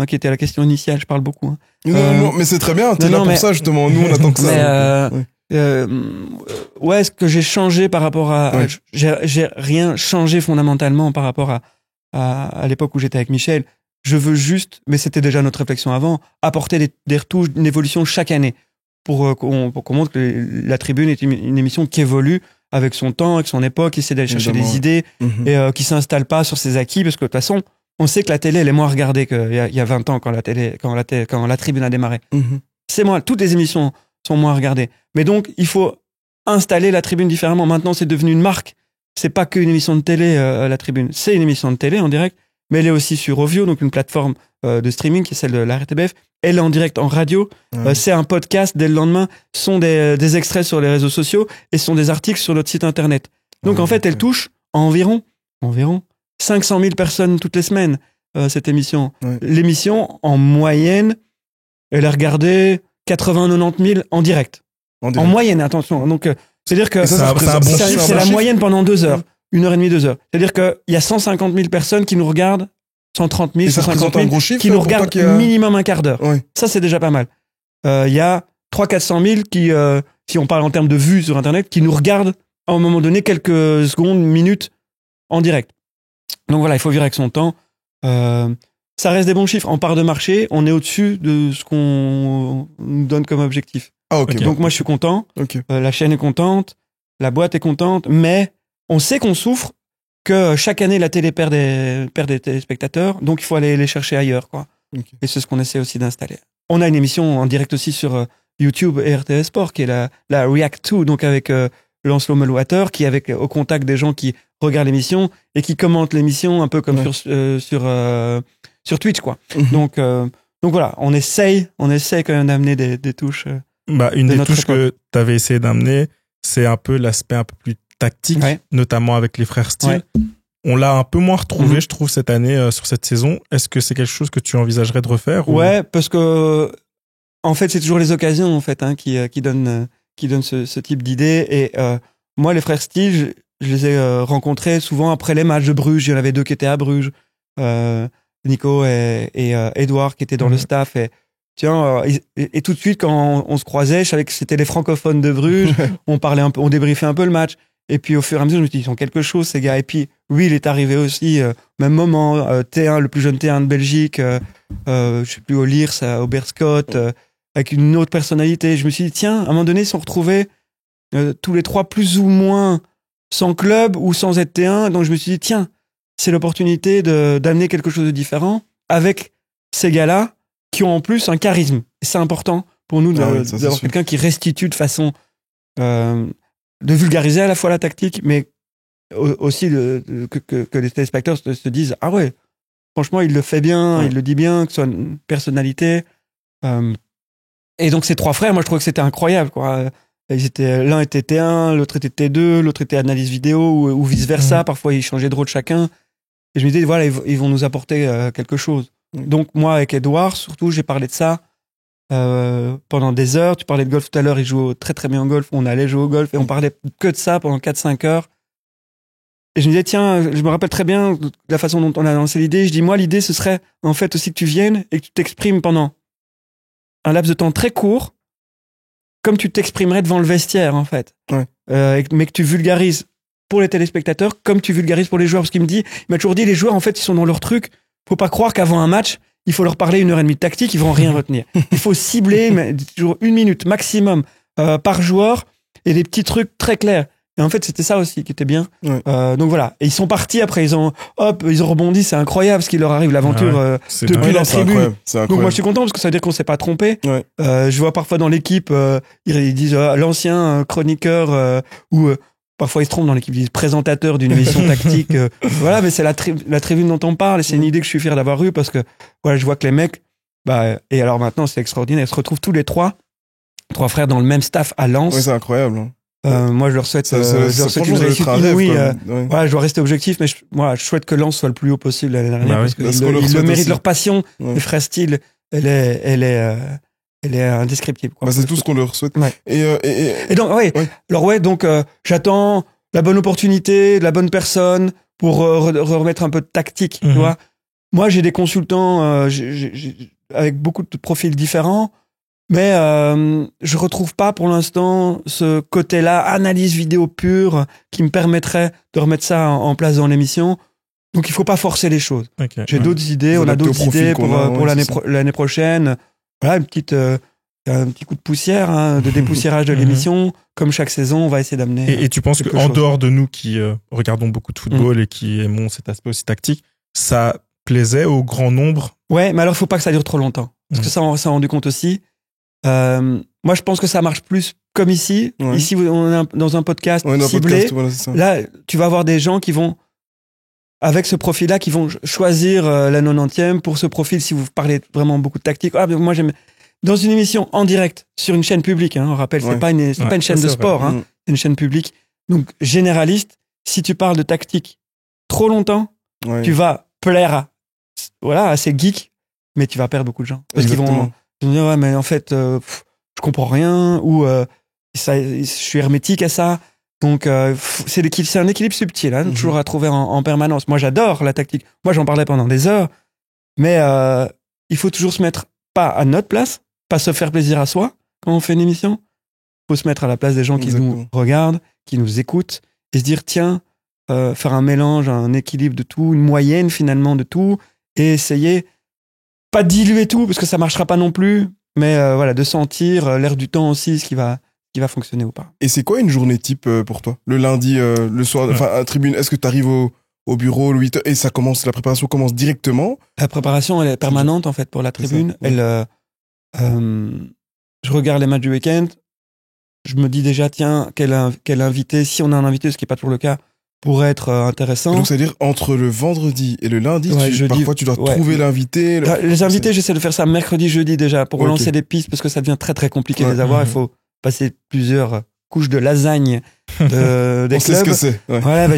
qui était la question initiale, je parle beaucoup. Non, mais c'est très bien, t'es là pour ça justement, nous on attend que ça. Ce que j'ai changé par rapport à... J'ai rien changé fondamentalement par rapport à l'époque où j'étais avec Michel. Je veux juste, mais c'était déjà notre réflexion avant, apporter des retouches, une évolution chaque année. Pour qu'on montre que la tribune est une émission qui évolue avec son temps, avec son époque, qui essaie d'aller chercher des idées et qui s'installe pas sur ses acquis, parce que de toute façon, on sait que la télé, elle est moins regardée qu'il y a 20 ans quand la tribune a démarré. C'est moins, toutes les émissions sont moins regardées. Mais donc, il faut installer la tribune différemment. Maintenant, c'est devenu une marque. C'est pas qu'une émission de télé, la tribune. C'est une émission de télé en direct, mais elle est aussi sur Ovio, donc une plateforme de streaming qui est celle de la RTBF. Elle est en direct en radio. C'est un podcast dès le lendemain. Ce sont des extraits sur les réseaux sociaux et ce sont des articles sur notre site internet. Donc en fait, elle touche environ 500 000 personnes toutes les semaines, cette émission. L'émission, en moyenne, elle est regardée 80-90 000 en direct. En moyenne, attention. Donc, c'est-à-dire que c'est la moyenne pendant 2 heures. 1h30, 2 heures. C'est-à-dire qu'il y a 150 000 personnes qui nous regardent, 130 000, 150 000, qui nous regardent minimum un quart d'heure. Ça, c'est déjà pas mal. Il y a 300-400 000 qui, si on parle en termes de vues sur Internet, qui nous regardent à un moment donné quelques secondes, minutes en direct. Donc voilà, il faut vivre avec son temps. Ça reste des bons chiffres. En part de marché, on est au-dessus de ce qu'on nous donne comme objectif. Donc moi, je suis content. La chaîne est contente. La boîte est contente. Mais on sait qu'on souffre, que chaque année, la télé perd des téléspectateurs. Donc, il faut aller les chercher ailleurs, quoi. Et c'est ce qu'on essaie aussi d'installer. On a une émission en direct aussi sur YouTube et RTS Sport, qui est la React 2, donc avec Lancelot Melowater, qui est au contact des gens qui regardent l'émission et qui commentent l'émission un peu comme sur Twitch, quoi. Donc voilà, on essaye quand même d'amener des touches. Une des touches que tu avais essayé d'amener, c'est un peu l'aspect un peu plus tactique, notamment avec les frères Steele. On l'a un peu moins retrouvé, je trouve, cette année, sur cette saison. Est-ce que c'est quelque chose que tu envisagerais de refaire? Ouais, parce que, en fait, c'est toujours les occasions, en fait, qui donnent ce type d'idées. Et moi, les frères Steele, je les ai rencontrés souvent après les matchs de Bruges. Il y en avait 2 qui étaient à Bruges. Nico et Edouard, qui étaient dans le staff. Et tout de suite, quand on se croisait, je savais que c'était les francophones de Bruges. On parlait un peu, on débriefait un peu le match. Et puis, au fur et à mesure, je me suis dit, ils ont quelque chose, ces gars. Et puis, oui, il est arrivé aussi, même moment, T1, le plus jeune T1 de Belgique, je sais plus, au Liers, au Berscott, avec une autre personnalité. Je me suis dit, tiens, à un moment donné, ils sont retrouvés tous les 3 plus ou moins sans club ou sans être T1. Donc, je me suis dit, tiens, c'est l'opportunité d'amener quelque chose de différent avec ces gars-là qui ont en plus un charisme. Et c'est important pour nous d'avoir quelqu'un qui restitue de façon... de vulgariser à la fois la tactique, mais aussi que les téléspectateurs se disent « Ah ouais, franchement, il le fait bien, il le dit bien, que ce soit une personnalité. Et donc, ces 3 frères, moi, je trouvais que c'était incroyable, quoi. L'un était T1, l'autre était T2, l'autre était analyse vidéo ou vice-versa. Parfois, ils changeaient de rôle chacun. Et je me disais, voilà, ils vont nous apporter quelque chose. Donc, moi, avec Edouard, surtout, j'ai parlé de ça pendant des heures. Tu parlais de golf tout à l'heure, il joue très, très bien au golf. On allait jouer au golf et on parlait que de ça pendant 4-5 heures. Et je me disais, tiens, je me rappelle très bien de la façon dont on a lancé l'idée. Je dis, moi, l'idée, ce serait en fait aussi que tu viennes et que tu t'exprimes pendant un laps de temps très court, comme tu t'exprimerais devant le vestiaire, en fait. Mais que tu vulgarises pour les téléspectateurs comme tu vulgarises pour les joueurs. Parce qu'il m'a toujours dit, les joueurs, en fait, ils sont dans leur truc. Faut pas croire qu'avant un match, il faut leur parler 1h30 de tactique, ils vont rien retenir. Il faut cibler, mais toujours 1 minute maximum par joueur et des petits trucs très clairs. Et en fait, c'était ça aussi qui était bien. Donc voilà. Et ils sont partis après, ils ont rebondi. C'est incroyable ce qui leur arrive, l'aventure depuis la tribune. Donc moi, je suis content parce que ça veut dire qu'on s'est pas trompé. Je vois parfois dans l'équipe, ils disent l'ancien chroniqueur ou parfois ils se trompent dans l'équipe, ils disent présentateur d'une émission tactique. Voilà, mais c'est la tribune dont on parle. Et c'est une idée que je suis fier d'avoir eue parce que voilà, je vois que les mecs, et alors maintenant, c'est extraordinaire. Ils se retrouvent tous les trois frères dans le même staff à Lens. Oui, c'est incroyable. Moi, je leur souhaite une réussite inouïe. Voilà, je dois rester objectif, mais je souhaite que Lens soit le plus haut possible l'année dernière parce qu'ils le méritent. Leur passion, les frères Steele, elle est indescriptible. C'est tout ce qu'on leur souhaite. Et donc, j'attends la bonne opportunité, la bonne personne pour remettre un peu de tactique. Tu vois, moi, j'ai des consultants avec beaucoup de profils différents. Mais je retrouve pas pour l'instant ce côté-là, analyse vidéo pure, qui me permettrait de remettre ça en place dans l'émission. Donc il faut pas forcer les choses. J'ai d'autres idées, on a d'autres idées pour l'année prochaine. Voilà, un petit coup de poussière, de dépoussiérage de l'émission. Comme chaque saison, on va essayer d'amener. Et tu penses qu'en dehors de nous qui regardons beaucoup de football et qui aimons cet aspect aussi tactique, ça plaisait au grand nombre? Ouais, mais alors il faut pas que ça dure trop longtemps. Parce que ça, on s'est rendu compte aussi. Moi, je pense que ça marche plus comme ici. Ici, on est dans un podcast ciblé. Là, tu vas avoir des gens qui vont, avec ce profil-là, qui vont choisir la 90e pour ce profil. Si vous parlez vraiment beaucoup de tactique, moi, j'aime. Dans une émission en direct sur une chaîne publique, on rappelle, c'est pas une chaîne de sport, c'est une chaîne publique. Donc généraliste. Si tu parles de tactique trop longtemps, tu vas plaire à ces geeks, mais tu vas perdre beaucoup de gens parce qu'ils vont. Je me dis, ouais, mais en fait, je comprends rien, ou je suis hermétique à ça. Donc, c'est un équilibre subtil, toujours à trouver en permanence. Moi, j'adore la tactique. Moi, j'en parlais pendant des heures. Mais il faut toujours se mettre pas à notre place, pas se faire plaisir à soi quand on fait une émission. Il faut se mettre à la place des gens qui nous regardent, qui nous écoutent, et se dire, tiens, faire un mélange, un équilibre de tout, une moyenne finalement de tout, et essayer pas diluer tout parce que ça marchera pas non plus, mais de sentir l'air du temps aussi, ce qui va fonctionner ou pas. Et c'est quoi une journée type pour toi? Le lundi, le soir, à tribune, est-ce que tu arrives au bureau le 8h et la préparation commence directement? La préparation, elle est permanente en fait pour la tribune. Je regarde les matchs du week-end, je me dis déjà tiens, quel invité, si on a un invité, ce qui est pas toujours le cas, pourrait être intéressant. Donc, c'est-à-dire, entre le vendredi et le lundi, parfois, tu dois trouver l'invité. Les invités, j'essaie de faire ça mercredi, jeudi déjà, pour relancer des pistes, parce que ça devient très, très compliqué de les avoir. Il faut passer plusieurs couches de lasagne des clubs. On sait ce que c'est.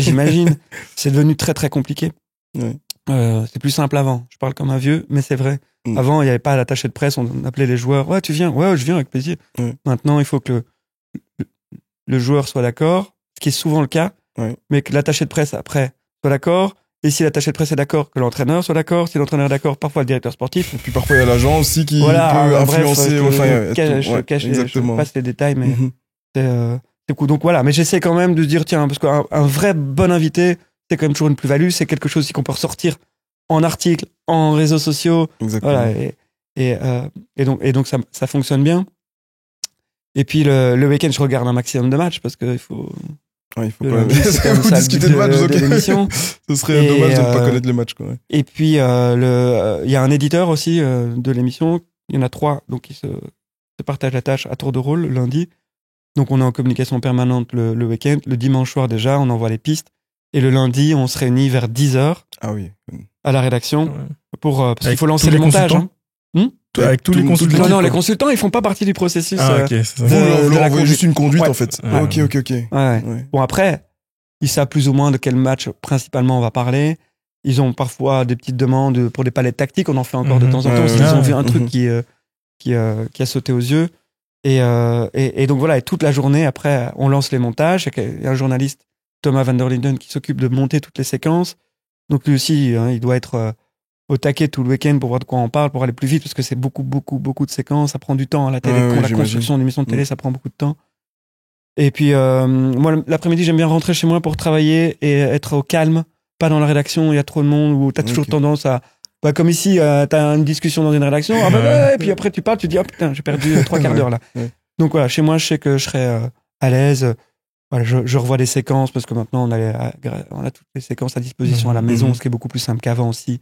J'imagine. C'est devenu très, très compliqué. C'est plus simple avant. Je parle comme un vieux, mais c'est vrai. Avant, il n'y avait pas l'attaché de presse, on appelait les joueurs. Ouais, tu viens? Ouais, je viens avec plaisir. Maintenant, il faut que le joueur soit d'accord, ce qui est souvent le cas. Mais que l'attaché de presse après soit d'accord, et si l'attaché de presse est d'accord, que l'entraîneur soit d'accord, si l'entraîneur est d'accord, parfois le directeur sportif. Et puis parfois il y a l'agent aussi qui peut influencer. Je passe les détails, mais c'est cool. Donc voilà, mais j'essaie quand même de se dire tiens, parce qu'un vrai bon invité, c'est quand même toujours une plus-value, c'est quelque chose qu'on peut ressortir en article, en réseaux sociaux. Voilà, et donc ça fonctionne bien. Et puis le week-end, je regarde un maximum de matchs parce qu'il faut. Il faut quand même discuter de matchs, ce serait dommage de ne pas connaître les matchs. Et puis, il y a un éditeur aussi de l'émission. Il y en a 3, donc ils se partagent la tâche à tour de rôle le lundi. Donc, on est en communication permanente le week-end. Le dimanche soir, déjà, on envoie les pistes. Et le lundi, on se réunit vers 10h. Ah oui. à la rédaction parce qu'il Avec faut lancer tous les les montages. Avec tous les consultants. Non, les consultants, ils font pas partie du processus. Ok, c'est ça. Vous leur envoyez juste une conduite, Ouais. en fait. Ouais. Ok. Ouais. Bon, après, ils savent plus ou moins de quel match principalement on va parler. Ils ont parfois des petites demandes pour des palettes tactiques. On en fait encore de temps en temps. S'ils ont vu un truc qui a sauté aux yeux. Et donc voilà, et toute la journée, après, on lance les montages. Il y a un journaliste, Thomas van der Linden, qui s'occupe de monter toutes les séquences. Donc lui aussi, il doit être au taquet tout le week-end pour voir de quoi on parle, pour aller plus vite, parce que c'est beaucoup de séquences. Ça prend du temps. La télé, la construction d'une émission de télé, ça prend beaucoup de temps. Et puis, moi, l'après-midi, j'aime bien rentrer chez moi pour travailler et être au calme, pas dans la rédaction, il y a trop de monde, où t'as toujours tendance à... Bah, comme ici, t'as une discussion dans une rédaction, et puis après tu parles, tu te dis, oh putain, j'ai perdu 3/4 d'heure là. Donc voilà, chez moi, je sais que je serai à l'aise. Voilà, je revois des séquences, parce que maintenant, on a toutes les séquences à disposition à la maison, ce qui est beaucoup plus simple qu'avant aussi.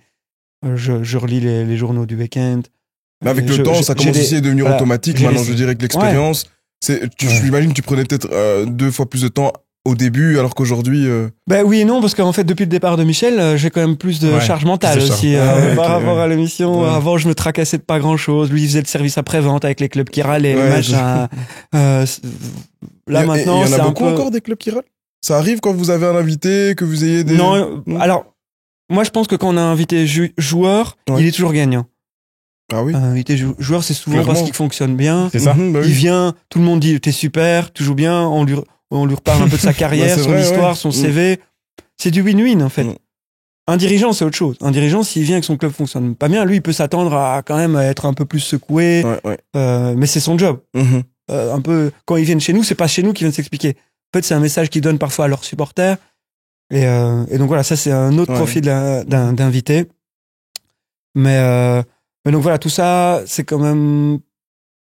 Je relis les journaux du week-end. Mais avec le temps, ça commence aussi à devenir automatique. Maintenant, je dirais que l'expérience... J'imagine que tu prenais peut-être 2 fois plus de temps au début, alors qu'aujourd'hui... Ben oui et non, parce qu'en fait, depuis le départ de Michel, j'ai quand même plus de charge mentale aussi par rapport à l'émission. Ouais. Avant, je me tracassais de pas grand-chose. Lui, il faisait le service après-vente avec les clubs qui râlaient, les machins. Là, maintenant, c'est un peu... Il y en a beaucoup encore des clubs qui râlent? Ça arrive quand vous avez un invité, que vous ayez des... Non, alors, moi, je pense que quand on a un invité joueur, il est toujours gagnant. Ah oui. Invité joueur, c'est souvent parce qu'il fonctionne bien. C'est ça. Il vient, tout le monde dit t'es super, tu joues bien, on lui reparle un peu de sa carrière, son histoire, son CV. C'est du win-win en fait. Un dirigeant, c'est autre chose. Un dirigeant, s'il vient et que son club fonctionne pas bien, lui, il peut s'attendre à quand même être un peu plus secoué. Mais c'est son job. Un peu, quand ils viennent chez nous, c'est pas chez nous qu'ils viennent s'expliquer. En fait, c'est un message qu'ils donnent parfois à leurs supporters. Et donc voilà, ça c'est un autre profil d'invité. Mais donc voilà, tout ça, c'est quand même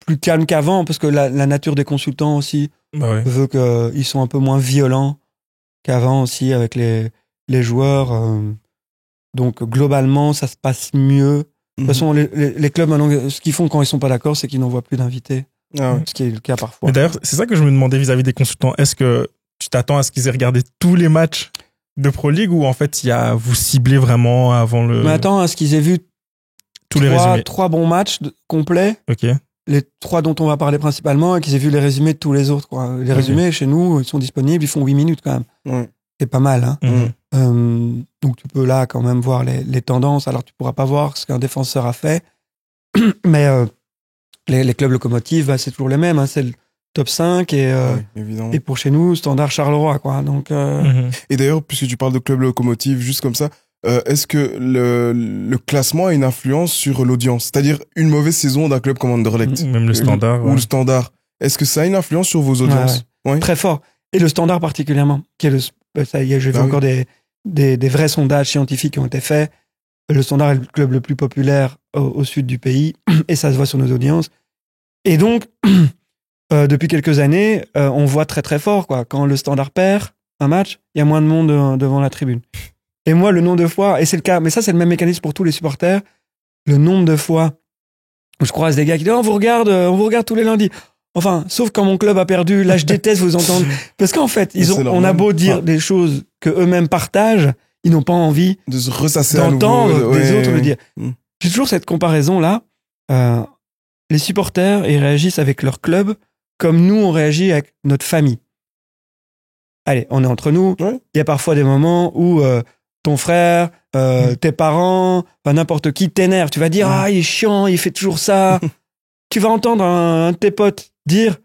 plus calme qu'avant, parce que la nature des consultants aussi veut qu'ils sont un peu moins violents qu'avant aussi avec les joueurs. Donc globalement, ça se passe mieux. De toute façon, les clubs maintenant, ce qu'ils font quand ils sont pas d'accord, c'est qu'ils n'envoient plus d'invités. Ce qui est le cas parfois. Mais d'ailleurs, c'est ça que je me demandais vis-à-vis des consultants. Est-ce que tu t'attends à ce qu'ils aient regardé tous les matchs de Pro League, ou en fait, vous ciblez vraiment avant le... Mais attends, à ce qu'ils aient vu trois bons matchs complets. Ok. Les 3 dont on va parler principalement, et qu'ils aient vu les résumés de tous les autres, quoi. Les résumés, chez nous, ils sont disponibles, ils font 8 minutes quand même. C'est pas mal, hein. Donc tu peux là quand même voir les tendances. Alors tu pourras pas voir ce qu'un défenseur a fait, mais les clubs locomotives, c'est toujours les mêmes, hein. C'est le top 5 et pour chez nous, Standard, Charleroi, quoi. Donc, Et d'ailleurs, puisque tu parles de club locomotive, juste comme ça, est-ce que le classement a une influence sur l'audience? C'est-à-dire une mauvaise saison d'un club comme Anderlecht, même le Standard, ou le Standard, est-ce que ça a une influence sur vos audiences? Très fort. Et le Standard particulièrement, qui est j'ai vu encore des vrais sondages scientifiques qui ont été faits. Le Standard est le club le plus populaire au sud du pays, et ça se voit sur nos audiences. Et donc, depuis quelques années, on voit très très fort, quoi. Quand le Standard perd un match, il y a moins de monde devant la tribune. Et moi, le nombre de fois, et c'est le cas, mais ça c'est le même mécanisme pour tous les supporters, le nombre de fois où je croise des gars qui disent on vous regarde tous les lundis. Enfin, sauf quand mon club a perdu, là je déteste vous entendre. Parce qu'en fait, on a beau dire des choses que eux-mêmes partagent, ils n'ont pas envie de se ressasser d'entendre des autres le dire. J'ai toujours cette comparaison-là. Les supporters, ils réagissent avec leur club comme nous, on réagit avec notre famille. Allez, on est entre nous. Il y a parfois des moments où ton frère, tes parents, n'importe qui t'énerve. Tu vas dire, il est chiant, il fait toujours ça. Tu vas entendre un de tes potes dire,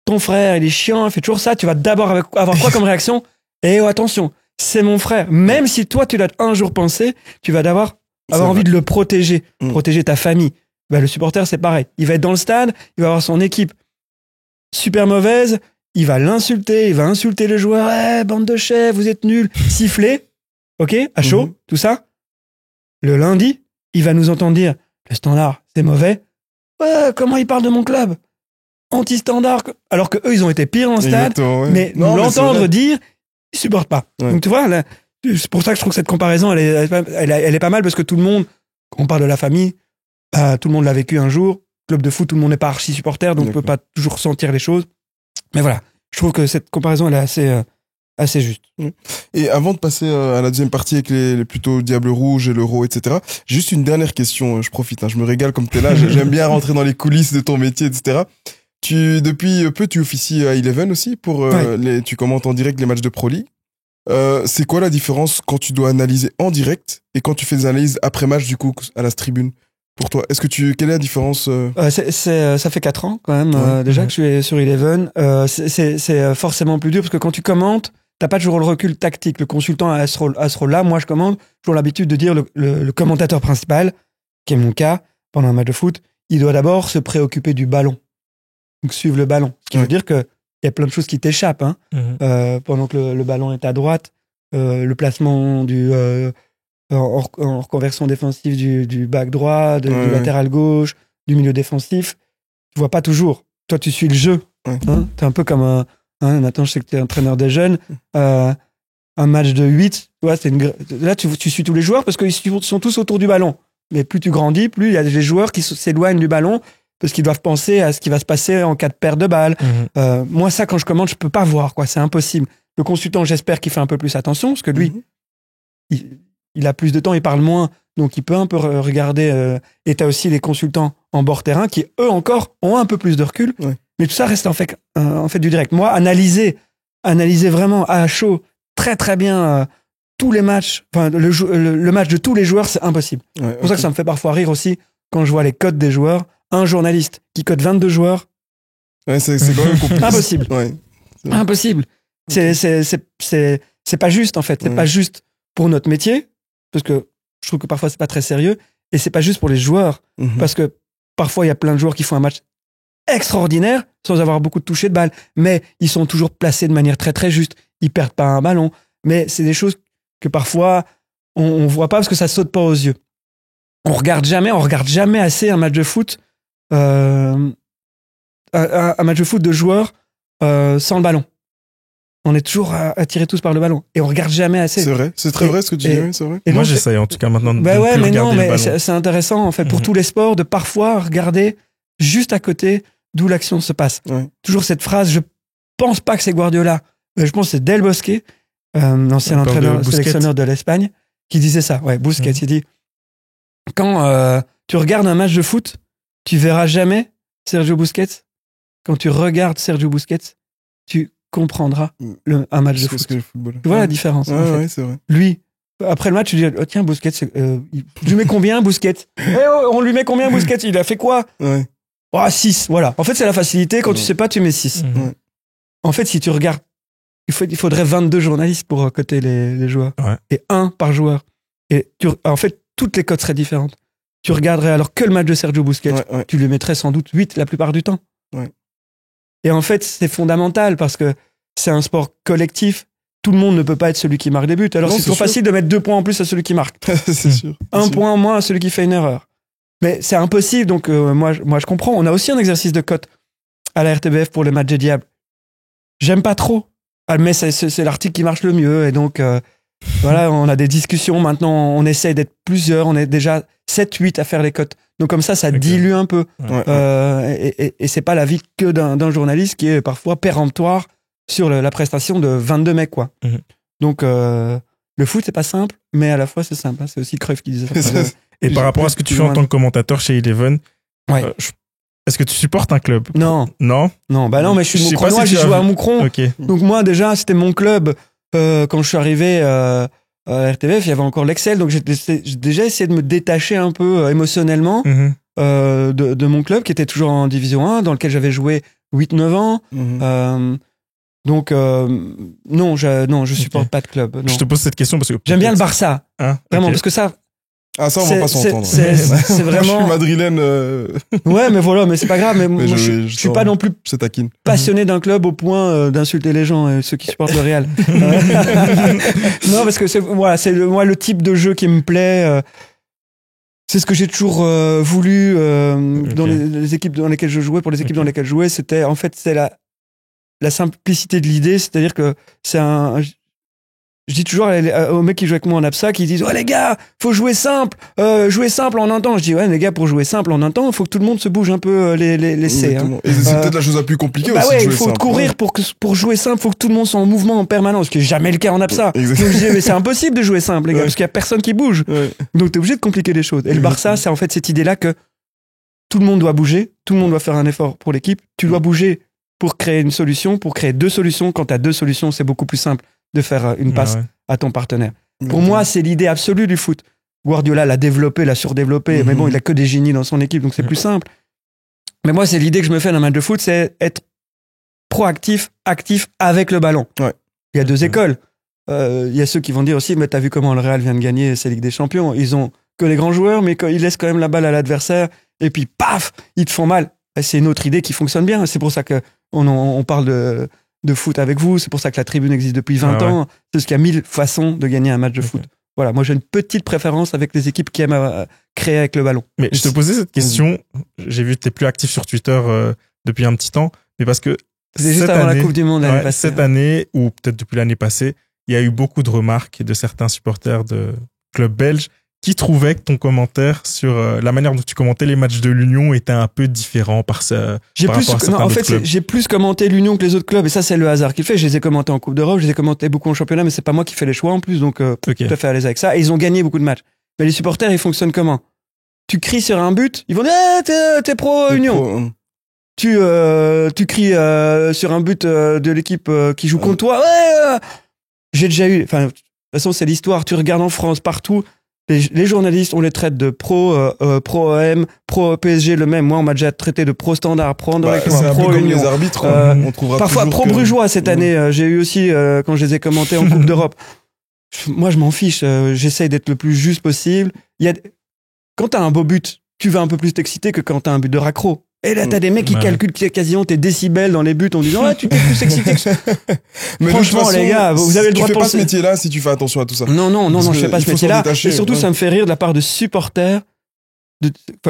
ton frère, il est chiant, il fait toujours ça. Tu vas d'abord avoir quoi comme réaction? Attention, c'est mon frère. Même si toi, tu l'as un jour pensé, tu vas d'abord avoir envie de le protéger, protéger ta famille. Le supporter, c'est pareil. Il va être dans le stade, il va avoir son équipe super mauvaise, il va l'insulter, il va insulter les joueurs, bande de chefs, vous êtes nuls, siffler, ok, à chaud, tout ça. Le lundi, il va nous entendre dire, le Standard, c'est mauvais. Comment il parle de mon club? Anti-Standard. Alors que eux, ils ont été pires dans le stade, mais l'entendre dire, ils supportent pas. Donc tu vois, là, c'est pour ça que je trouve que cette comparaison, elle est pas mal, parce que tout le monde, quand on parle de la famille, tout le monde l'a vécu un jour. Club de foot, tout le monde n'est pas archi supporter, donc on peut pas toujours sentir les choses. Mais voilà, je trouve que cette comparaison, elle est assez juste. Et avant de passer à la deuxième partie avec les plutôt Diable Rouge et l'Euro, etc., juste une dernière question, je profite, je me régale comme t'es là, j'aime bien rentrer dans les coulisses de ton métier, etc. Depuis peu, tu officies à Eleven aussi, tu commentes en direct les matchs de Pro League. C'est quoi la différence quand tu dois analyser en direct et quand tu fais des analyses après match, du coup, à la tribune? Pour toi, quelle est la différence ça fait 4 ans quand même déjà que je suis sur Eleven. C'est forcément plus dur parce que quand tu commentes, t'as pas toujours le recul tactique. Le consultant a ce rôle-là. Moi, je commande. J'ai toujours l'habitude de dire le commentateur principal, qui est mon cas, pendant un match de foot, il doit d'abord se préoccuper du ballon. Donc suivre le ballon. Ce qui veut dire que il y a plein de choses qui t'échappent. Pendant que le ballon est à droite, le placement en reconversion défensive du back droit, du latéral gauche, du milieu défensif, tu vois pas toujours. Toi, tu suis le jeu. T'es un peu comme Nathan, je sais que t'es entraîneur des jeunes. Un match de 8, là, tu suis tous les joueurs parce qu'ils sont tous autour du ballon. Mais plus tu grandis, plus il y a des joueurs qui s'éloignent du ballon parce qu'ils doivent penser à ce qui va se passer en cas de perte de balle. Moi, ça, quand je commande, je peux pas voir, quoi. C'est impossible. Le consultant, j'espère qu'il fait un peu plus attention parce que lui, il a plus de temps, il parle moins, donc il peut un peu regarder. Et t'as aussi les consultants en bord terrain qui, eux encore, ont un peu plus de recul. Mais tout ça reste en fait du direct. Moi, analyser vraiment à chaud, très très bien tous les matchs, enfin le match de tous les joueurs, c'est impossible. C'est pour ça que ça me fait parfois rire aussi quand je vois les cotes des joueurs. Un journaliste qui cote 22 joueurs. C'est quand même compliqué. Impossible. Impossible. C'est pas juste en fait. C'est pas juste pour notre métier. Parce que je trouve que parfois c'est pas très sérieux, et c'est pas juste pour les joueurs, parce que parfois il y a plein de joueurs qui font un match extraordinaire sans avoir beaucoup de touchés de balle, mais ils sont toujours placés de manière très très juste, ils perdent pas un ballon, mais c'est des choses que parfois on voit pas parce que ça saute pas aux yeux. On regarde jamais assez un match de foot, un match de foot de joueurs sans le ballon. On est toujours attirés tous par le ballon et on regarde jamais assez. C'est vrai, c'est très vrai ce que tu dis, c'est vrai. Moi, j'essaye en tout cas maintenant de plus regarder le ballon. C'est intéressant en fait pour tous les sports de parfois regarder juste à côté d'où l'action se passe. Toujours cette phrase, je pense pas que c'est Guardiola, mais je pense que c'est Del Bosque, l'ancien entraîneur sélectionneur de l'Espagne, qui disait ça. Busquets, il dit quand tu regardes un match de foot, tu verras jamais Sergio Busquets. Quand tu regardes Sergio Busquets, tu comprendra un match de foot. Tu vois la différence. C'est vrai. Lui, après le match, tu dis tiens, Busquets, tu lui mets combien, Busquets? On lui met combien, Busquets? Il a fait quoi? 6, voilà. En fait, c'est la facilité. Quand tu sais pas, tu mets 6. En fait, si tu regardes, il faudrait 22 journalistes pour coter les joueurs. Et 1 par joueur. Et en fait, toutes les cotes seraient différentes. Tu regarderais alors que le match de Sergio Busquets, tu lui mettrais sans doute 8 la plupart du temps. Et en fait, c'est fondamental parce que c'est un sport collectif. Tout le monde ne peut pas être celui qui marque des buts. Alors, c'est trop facile de mettre 2 points en plus à celui qui marque. C'est sûr. 1 point en moins à celui qui fait une erreur. Mais c'est impossible. Donc, moi, je comprends. On a aussi un exercice de cote à la RTBF pour les matchs des Diables. J'aime pas trop. Mais c'est l'article qui marche le mieux. Et donc, voilà, on a des discussions. Maintenant, on essaye d'être plusieurs. On est déjà 7-8 à faire les cotes. Donc comme ça dilue un peu. Et c'est pas l'avis que d'un journaliste qui est parfois péremptoire sur la prestation de 22 mecs, quoi. Donc le foot, c'est pas simple, mais à la fois, c'est simple. C'est aussi Cruyff qui disait ça. Et par rapport à ce que tu fais en tant que commentateur chez Eleven, est-ce que tu supportes un club? Non. Non, mais je suis Moucronois, j'ai joué à Moucron. Donc moi, déjà, c'était mon club. Quand je suis arrivé à RTBF, il y avait encore l'Excel, donc j'ai déjà essayé de me détacher un peu émotionnellement de mon club qui était toujours en Division 1, dans lequel j'avais joué 8-9 ans. Donc non, je supporte pas de club. Non. Je te pose cette question parce que j'aime bien le Barça, vraiment, parce que ça. Ah, ça, on va pas s'entendre. C'est vraiment. Moi, je suis madrilène. Ouais, mais voilà, mais c'est pas grave. Mais moi, je suis pas non plus passionné d'un club au point d'insulter les gens, ceux qui supportent le Real. Non, parce que c'est moi le type de jeu qui me plaît. C'est ce que j'ai toujours voulu dans les équipes dans lesquelles je jouais. Pour les équipes dans lesquelles je jouais, c'était en fait c'est la simplicité de l'idée, c'est-à-dire que Je dis toujours aux mecs qui jouent avec moi en APSA, qui disent « Ouais les gars, faut jouer simple en un temps ». Je dis « Ouais les gars, pour jouer simple en un temps, il faut que tout le monde se bouge un peu les C. » Et c'est peut-être la chose la plus compliquée aussi. Ouais, il faut courir pour jouer simple, il faut que tout le monde soit en mouvement en permanence, ce qui n'est jamais le cas en APSA. Donc je dis « Mais c'est impossible de jouer simple les gars, parce qu'il n'y a personne qui bouge. » Donc t'es obligé de compliquer les choses. Et le Barça, c'est en fait cette idée-là que tout le monde doit bouger, tout le monde doit faire un effort pour l'équipe, tu dois bouger pour créer une solution, pour créer 2 solutions. Quand tu as 2 solutions, c'est beaucoup plus simple de faire une passe à ton partenaire. Pour moi, c'est l'idée absolue du foot. Guardiola l'a développé, l'a surdéveloppé, mais bon, il a que des génies dans son équipe, donc c'est plus simple. Mais moi, c'est l'idée que je me fais dans un match de foot, c'est être proactif, actif avec le ballon. Il y a 2 écoles. Il y a ceux qui vont dire aussi, mais t'as vu comment le Real vient de gagner sa Ligue des Champions. Ils ont que les grands joueurs, mais ils laissent quand même la balle à l'adversaire, et puis paf, ils te font mal. C'est une autre idée qui fonctionne bien. C'est pour ça qu'on parle de foot avec vous. C'est pour ça que la tribune existe depuis 20 ans. C'est parce qu'il y a 1000 façons de gagner un match de foot. Voilà, moi j'ai une petite préférence avec les équipes qui aiment créer avec le ballon. Mais je te posais cette question, j'ai vu que tu es plus actif sur Twitter depuis un petit temps, mais parce que c'était juste avant la Coupe du Monde l'année passée. Cette année, ou peut-être depuis l'année passée, il y a eu beaucoup de remarques de certains supporters de clubs belges qui trouvaient que ton commentaire sur la manière dont tu commentais les matchs de l'Union était un peu différent par rapport à certains autres clubs. J'ai plus commenté l'Union que les autres clubs, et ça c'est le hasard qui le fait. Je les ai commentés en Coupe d'Europe, je les ai commentés beaucoup en championnat, mais c'est pas moi qui fais les choix en plus, donc tout à fait à l'aise avec ça. Et ils ont gagné beaucoup de matchs. Mais les supporters, ils fonctionnent comment? Tu cries sur un but, ils vont dire t'es pro Union. Tu cries sur un but de l'équipe qui joue contre toi. J'ai déjà eu. Enfin, de toute façon, c'est l'histoire. Tu regardes en France partout. Les journalistes, on les traite de pro OM, pro PSG, le même. Moi, on m'a déjà traité de pro Standard, pro Anderlecht, pro Union. Les arbitres, on trouvera parfois pro Brugeois cette année. J'ai eu aussi quand je les ai commentés en Coupe d'Europe. Moi, je m'en fiche. J'essaye d'être le plus juste possible. Quand t'as un beau but, tu vas un peu plus t'exciter que quand t'as un but de raccro. Et là, t'as des mecs qui calculent quasiment tes décibels dans les buts en disant tu t'es plus excité que ça. Mais franchement, façon, les gars, vous avez le droit de penser. Tu fais pas ce métier-là si tu fais attention à tout ça. Non, je fais pas ce métier-là. Et surtout, ça me fait rire de la part de supporters,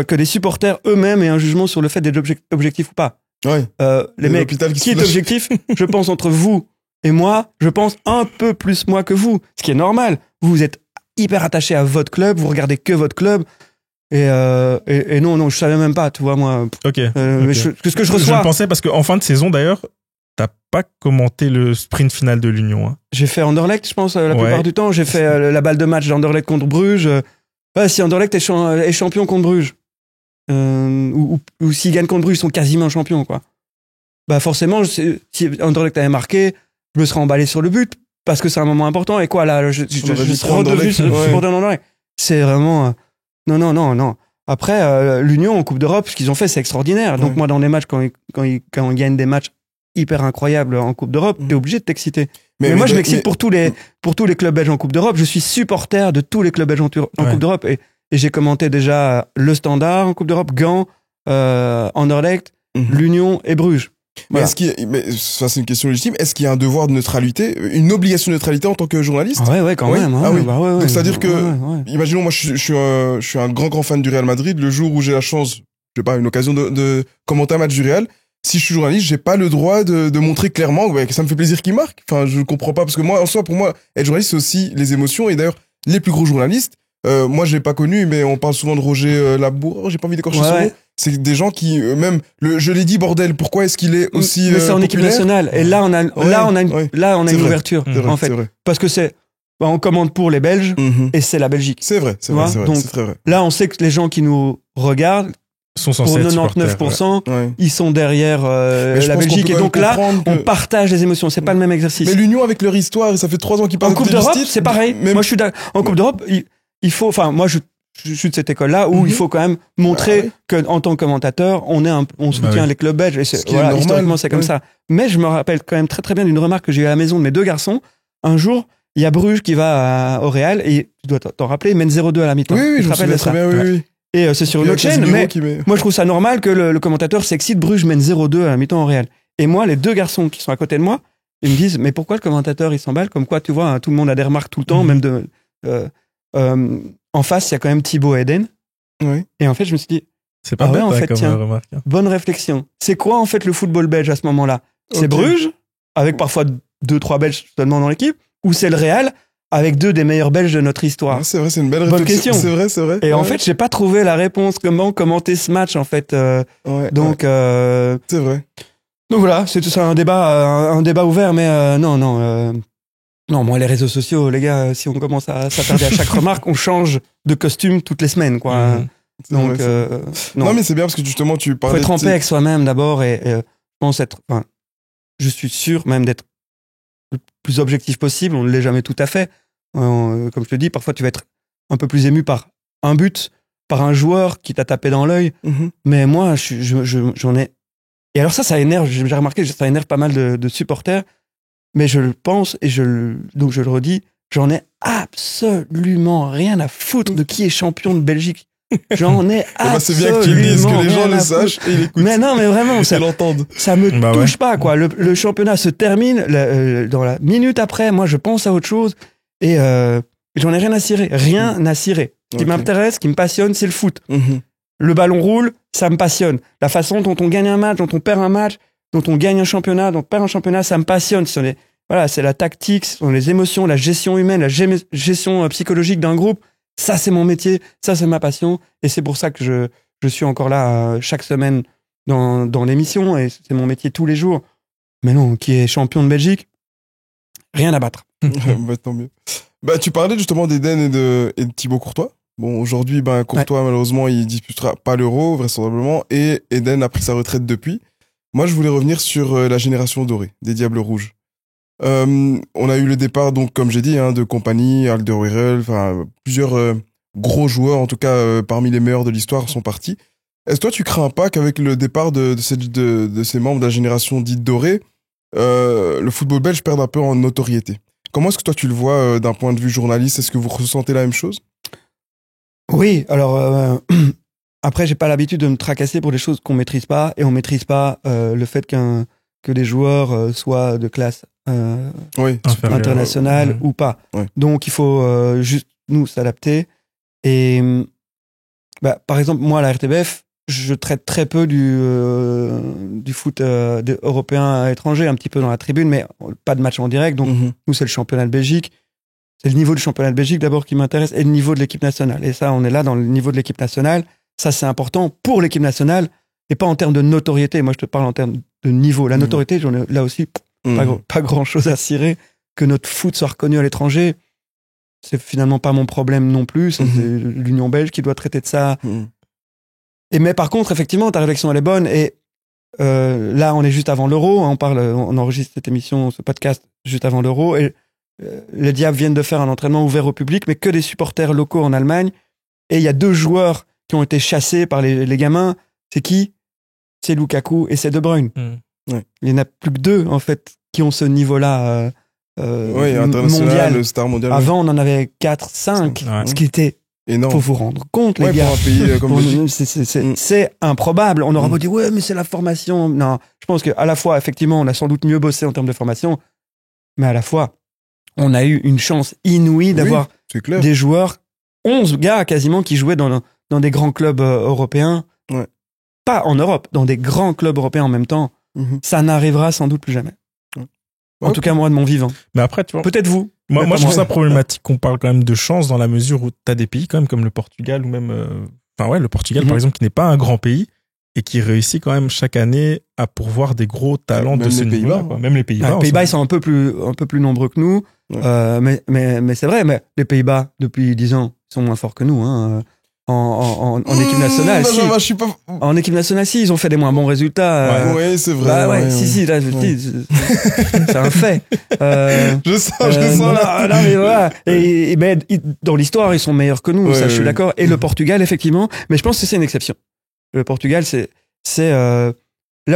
que les supporters eux-mêmes aient un jugement sur le fait d'être objectif ou pas. Les mecs, qui est objectif? Je pense entre vous et moi, je pense un peu plus moi que vous. Ce qui est normal. Vous êtes hyper attaché à votre club, vous regardez que votre club. Et non, je savais même pas, tu vois, moi. Mais ce que je reçois. Je le pensais parce qu'en fin de saison, d'ailleurs, t'as pas commenté le sprint final de l'Union. Hein. J'ai fait Anderlecht, je pense, la plupart du temps. J'ai fait la balle de match d'Anderlecht contre Bruges. Si Anderlecht est champion contre Bruges, ou s'ils gagnent contre Bruges, ils sont quasiment champions, quoi. Bah, forcément, si Anderlecht avait marqué, je me serais emballé sur le but, parce que c'est un moment important. Et quoi, là, je serais redevenu supporter d'Anderlecht. C'est vraiment. Non. Après, l'Union en Coupe d'Europe, ce qu'ils ont fait, c'est extraordinaire. Donc moi, dans les matchs, quand ils gagnent des matchs hyper incroyables en Coupe d'Europe, t'es obligé de t'exciter. Mais moi, je m'excite pour tous les clubs belges en Coupe d'Europe. Je suis supporter de tous les clubs belges en Coupe d'Europe. Et j'ai commenté déjà le Standard en Coupe d'Europe, Gand, Anderlecht, l'Union et Bruges. Mais ça c'est une question légitime. Est-ce qu'il y a un devoir de neutralité, une obligation de neutralité en tant que journaliste? Ouais, quand même. Donc c'est-à-dire que, imaginons, moi je suis un grand fan du Real Madrid. Le jour où j'ai la chance, je sais pas, une occasion de commenter un match du Real, si je suis journaliste, j'ai pas le droit de montrer clairement que ça me fait plaisir qu'il marque. Enfin, je comprends pas, parce que moi, en soi, pour moi, être journaliste, c'est aussi les émotions. Et d'ailleurs, les plus gros journalistes, moi je l'ai pas connu, mais on parle souvent de Roger Labour. J'ai pas envie d'écorcher son nom. C'est des gens qui, même, je l'ai dit, bordel, pourquoi est-ce qu'il est aussi mais c'est en équipe nationale. Et là, on a une ouverture, en fait. Parce que on commande pour les Belges, et c'est la Belgique. C'est vrai. Donc, c'est très vrai. Là, on sait que les gens qui nous regardent, sont censés pour 99%, ils sont derrière la Belgique. Et donc là, on partage les émotions. C'est pas le même exercice. Mais l'Union, avec leur histoire, ça fait 3 ans qu'ils parlent en Coupe d'Europe, c'est pareil. Moi, je suis en Coupe d'Europe, il faut, moi, je suis de cette école-là où il faut quand même montrer que, en tant que commentateur, on soutient les clubs belges. Et historiquement, c'est comme ça. Mais je me rappelle quand même très très bien d'une remarque que j'ai eu à la maison de mes 2 garçons. Un jour, il y a Bruges qui va au Real et tu dois t'en rappeler, il mène 0-2 à la mi-temps. Oui, je me rappelle très bien, oui. Et c'est sur une autre chaîne, mais moi je trouve ça normal que le commentateur s'excite. Bruges mène 0-2 à la mi-temps au Real. Et moi, les 2 garçons qui sont à côté de moi, ils me disent, mais pourquoi le commentateur il s'emballe? Comme quoi, tu vois, tout le monde a des remarques tout le temps, même en face, il y a quand même Thibaut Eden. Oui. Et en fait, je me suis dit, c'est pas bête, en fait, comme remarque. Bonne réflexion. C'est quoi, en fait, le football belge à ce moment-là? C'est Bruges, avec parfois 2-3 Belges seulement dans l'équipe, ou c'est le Real, avec 2 des meilleurs Belges de notre histoire. Ah, c'est vrai, c'est une belle Bonne réflexion. question. C'est vrai. Et en fait, j'ai pas trouvé la réponse. Comment commenter ce match, en fait. Donc, c'est vrai. Donc voilà, c'est tout ça, un débat ouvert, mais non, moi, les réseaux sociaux, les gars, si on commence à s'attarder à chaque remarque, on change de costume toutes les semaines, quoi. Donc, vrai, non, mais c'est bien parce que justement, tu parlais. Faut être en paix avec soi-même d'abord et je pense je suis sûr même d'être le plus objectif possible. On ne l'est jamais tout à fait. Comme je te dis, parfois tu vas être un peu plus ému par un but, par un joueur qui t'a tapé dans l'œil. Mais moi, j'en ai. Et alors ça énerve. J'ai remarqué, ça énerve pas mal de supporters. Mais je le pense et donc je le redis, j'en ai absolument rien à foutre de qui est champion de Belgique. J'en ai absolument c'est bien que tu le dises, que les gens le sachent et ils écoutent. Mais non, mais vraiment, ça l'entendent. Ça me touche pas, quoi. Le championnat se termine dans la minute après. Moi, je pense à autre chose et j'en ai rien à cirer. Rien à cirer. Ce qui m'intéresse, ce qui me passionne, c'est le foot. Le ballon roule, ça me passionne. La façon dont on gagne un match, dont on perd un match, dont on gagne un championnat, dont on perd un championnat, ça me passionne. C'est la tactique, ce sont les émotions, la gestion humaine, la gestion psychologique d'un groupe. Ça, c'est mon métier, ça, c'est ma passion. Et c'est pour ça que je suis encore là chaque semaine dans l'émission. Et c'est mon métier tous les jours. Mais non, qui est champion de Belgique, rien à battre. Tant mieux. Tu parlais justement d'Eden et de Thibaut Courtois. Bon, aujourd'hui, Courtois, malheureusement, il disputera pas l'Euro, vraisemblablement. Et Eden a pris sa retraite depuis. Moi, je voulais revenir sur la génération dorée des Diables Rouges. On a eu le départ, donc, comme j'ai dit, de Kompany, Alderweireld, plusieurs gros joueurs, en tout cas parmi les meilleurs de l'histoire, sont partis. Est-ce que toi, tu crains pas qu'avec le départ de ces membres de la génération dite dorée, le football belge perde un peu en notoriété? Comment est-ce que toi, tu le vois d'un point de vue journaliste? Est-ce que vous ressentez la même chose? Oui, alors après, j'ai pas l'habitude de me tracasser pour des choses qu'on maîtrise pas, et on maîtrise pas le fait que les joueurs soient de classe internationale ou pas. Donc il faut juste nous s'adapter. Et par exemple, moi à la RTBF, je traite très peu du foot européen à l'étranger, un petit peu dans la tribune, mais pas de match en direct. Donc nous, c'est le championnat de Belgique. C'est le niveau du championnat de Belgique d'abord qui m'intéresse, et le niveau de l'équipe nationale. Et ça, on est là dans le niveau de l'équipe nationale. Ça, c'est important pour l'équipe nationale, et pas en termes de notoriété. Moi, je te parle en termes de niveau. La notoriété, j'en ai là aussi pas grand-chose à cirer. Que notre foot soit reconnu à l'étranger, c'est finalement pas mon problème non plus. C'est l'Union belge qui doit traiter de ça. Mais par contre, effectivement, ta réflexion, elle est bonne. Et là, on est juste avant l'Euro. On enregistre cette émission, ce podcast, juste avant l'Euro. Et les Diables viennent de faire un entraînement ouvert au public, mais que des supporters locaux en Allemagne. Et il y a 2 joueurs qui ont été chassés par les gamins. C'est qui? C'est Lukaku et c'est De Bruyne. Il y en a plus que 2, en fait, qui ont ce niveau-là mondial. Star mondial. Avant, on en avait 4, 5, ce qui était énorme. Faut vous rendre compte, les gars. Pour un pays comme c'est improbable. On aura beau dire, mais c'est la formation. Non, je pense qu'à la fois, effectivement, on a sans doute mieux bossé en termes de formation, mais à la fois, on a eu une chance inouïe d'avoir des joueurs, 11 gars quasiment, qui jouaient dans des grands clubs européens. Pas en Europe, dans des grands clubs européens en même temps. Ça n'arrivera sans doute plus jamais. En tout cas, moi, de mon vivant. Mais après, tu vois. Peut-être vous. Moi, je trouve ça problématique qu'on parle quand même de chance dans la mesure où t'as des pays quand même comme le Portugal ou même, le Portugal, par exemple, qui n'est pas un grand pays et qui réussit quand même chaque année à pourvoir des gros talents de ce niveau-là. Même les Pays-Bas. Les Pays-Bas, ils sont un peu plus nombreux que nous. Mais c'est vrai, mais les Pays-Bas, depuis 10 ans, ils sont moins forts que nous, En équipe nationale, En équipe nationale, ils ont fait des moins bons résultats. Oui, c'est vrai. C'est un fait. Je sens. Non, mais voilà. Mais dans l'histoire, ils sont meilleurs que nous, ça, je suis d'accord. Et le Portugal, effectivement. Mais je pense que c'est une exception. Le Portugal, c'est là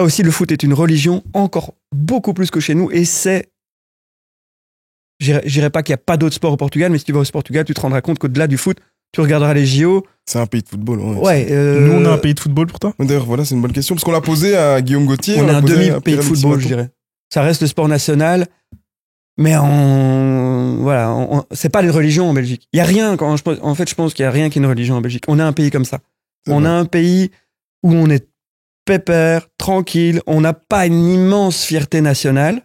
aussi, le foot est une religion encore beaucoup plus que chez nous. Et j'irais pas qu'il n'y a pas d'autres sports au Portugal, mais si tu vas au Portugal, tu te rendras compte qu'au-delà du foot, tu regarderas les JO. C'est un pays de football. Nous, on a un pays de football pour toi? D'ailleurs, voilà, c'est une bonne question. Parce qu'on l'a posé à Guillaume Gauthier. On a un demi-pays de football, je dirais. Ça reste le sport national. Mais c'est pas une religion en Belgique. Il y a rien, en fait, je pense qu'il y a rien qui est une religion en Belgique. On a un pays comme ça. On a un pays où on est pépère, tranquille. On n'a pas une immense fierté nationale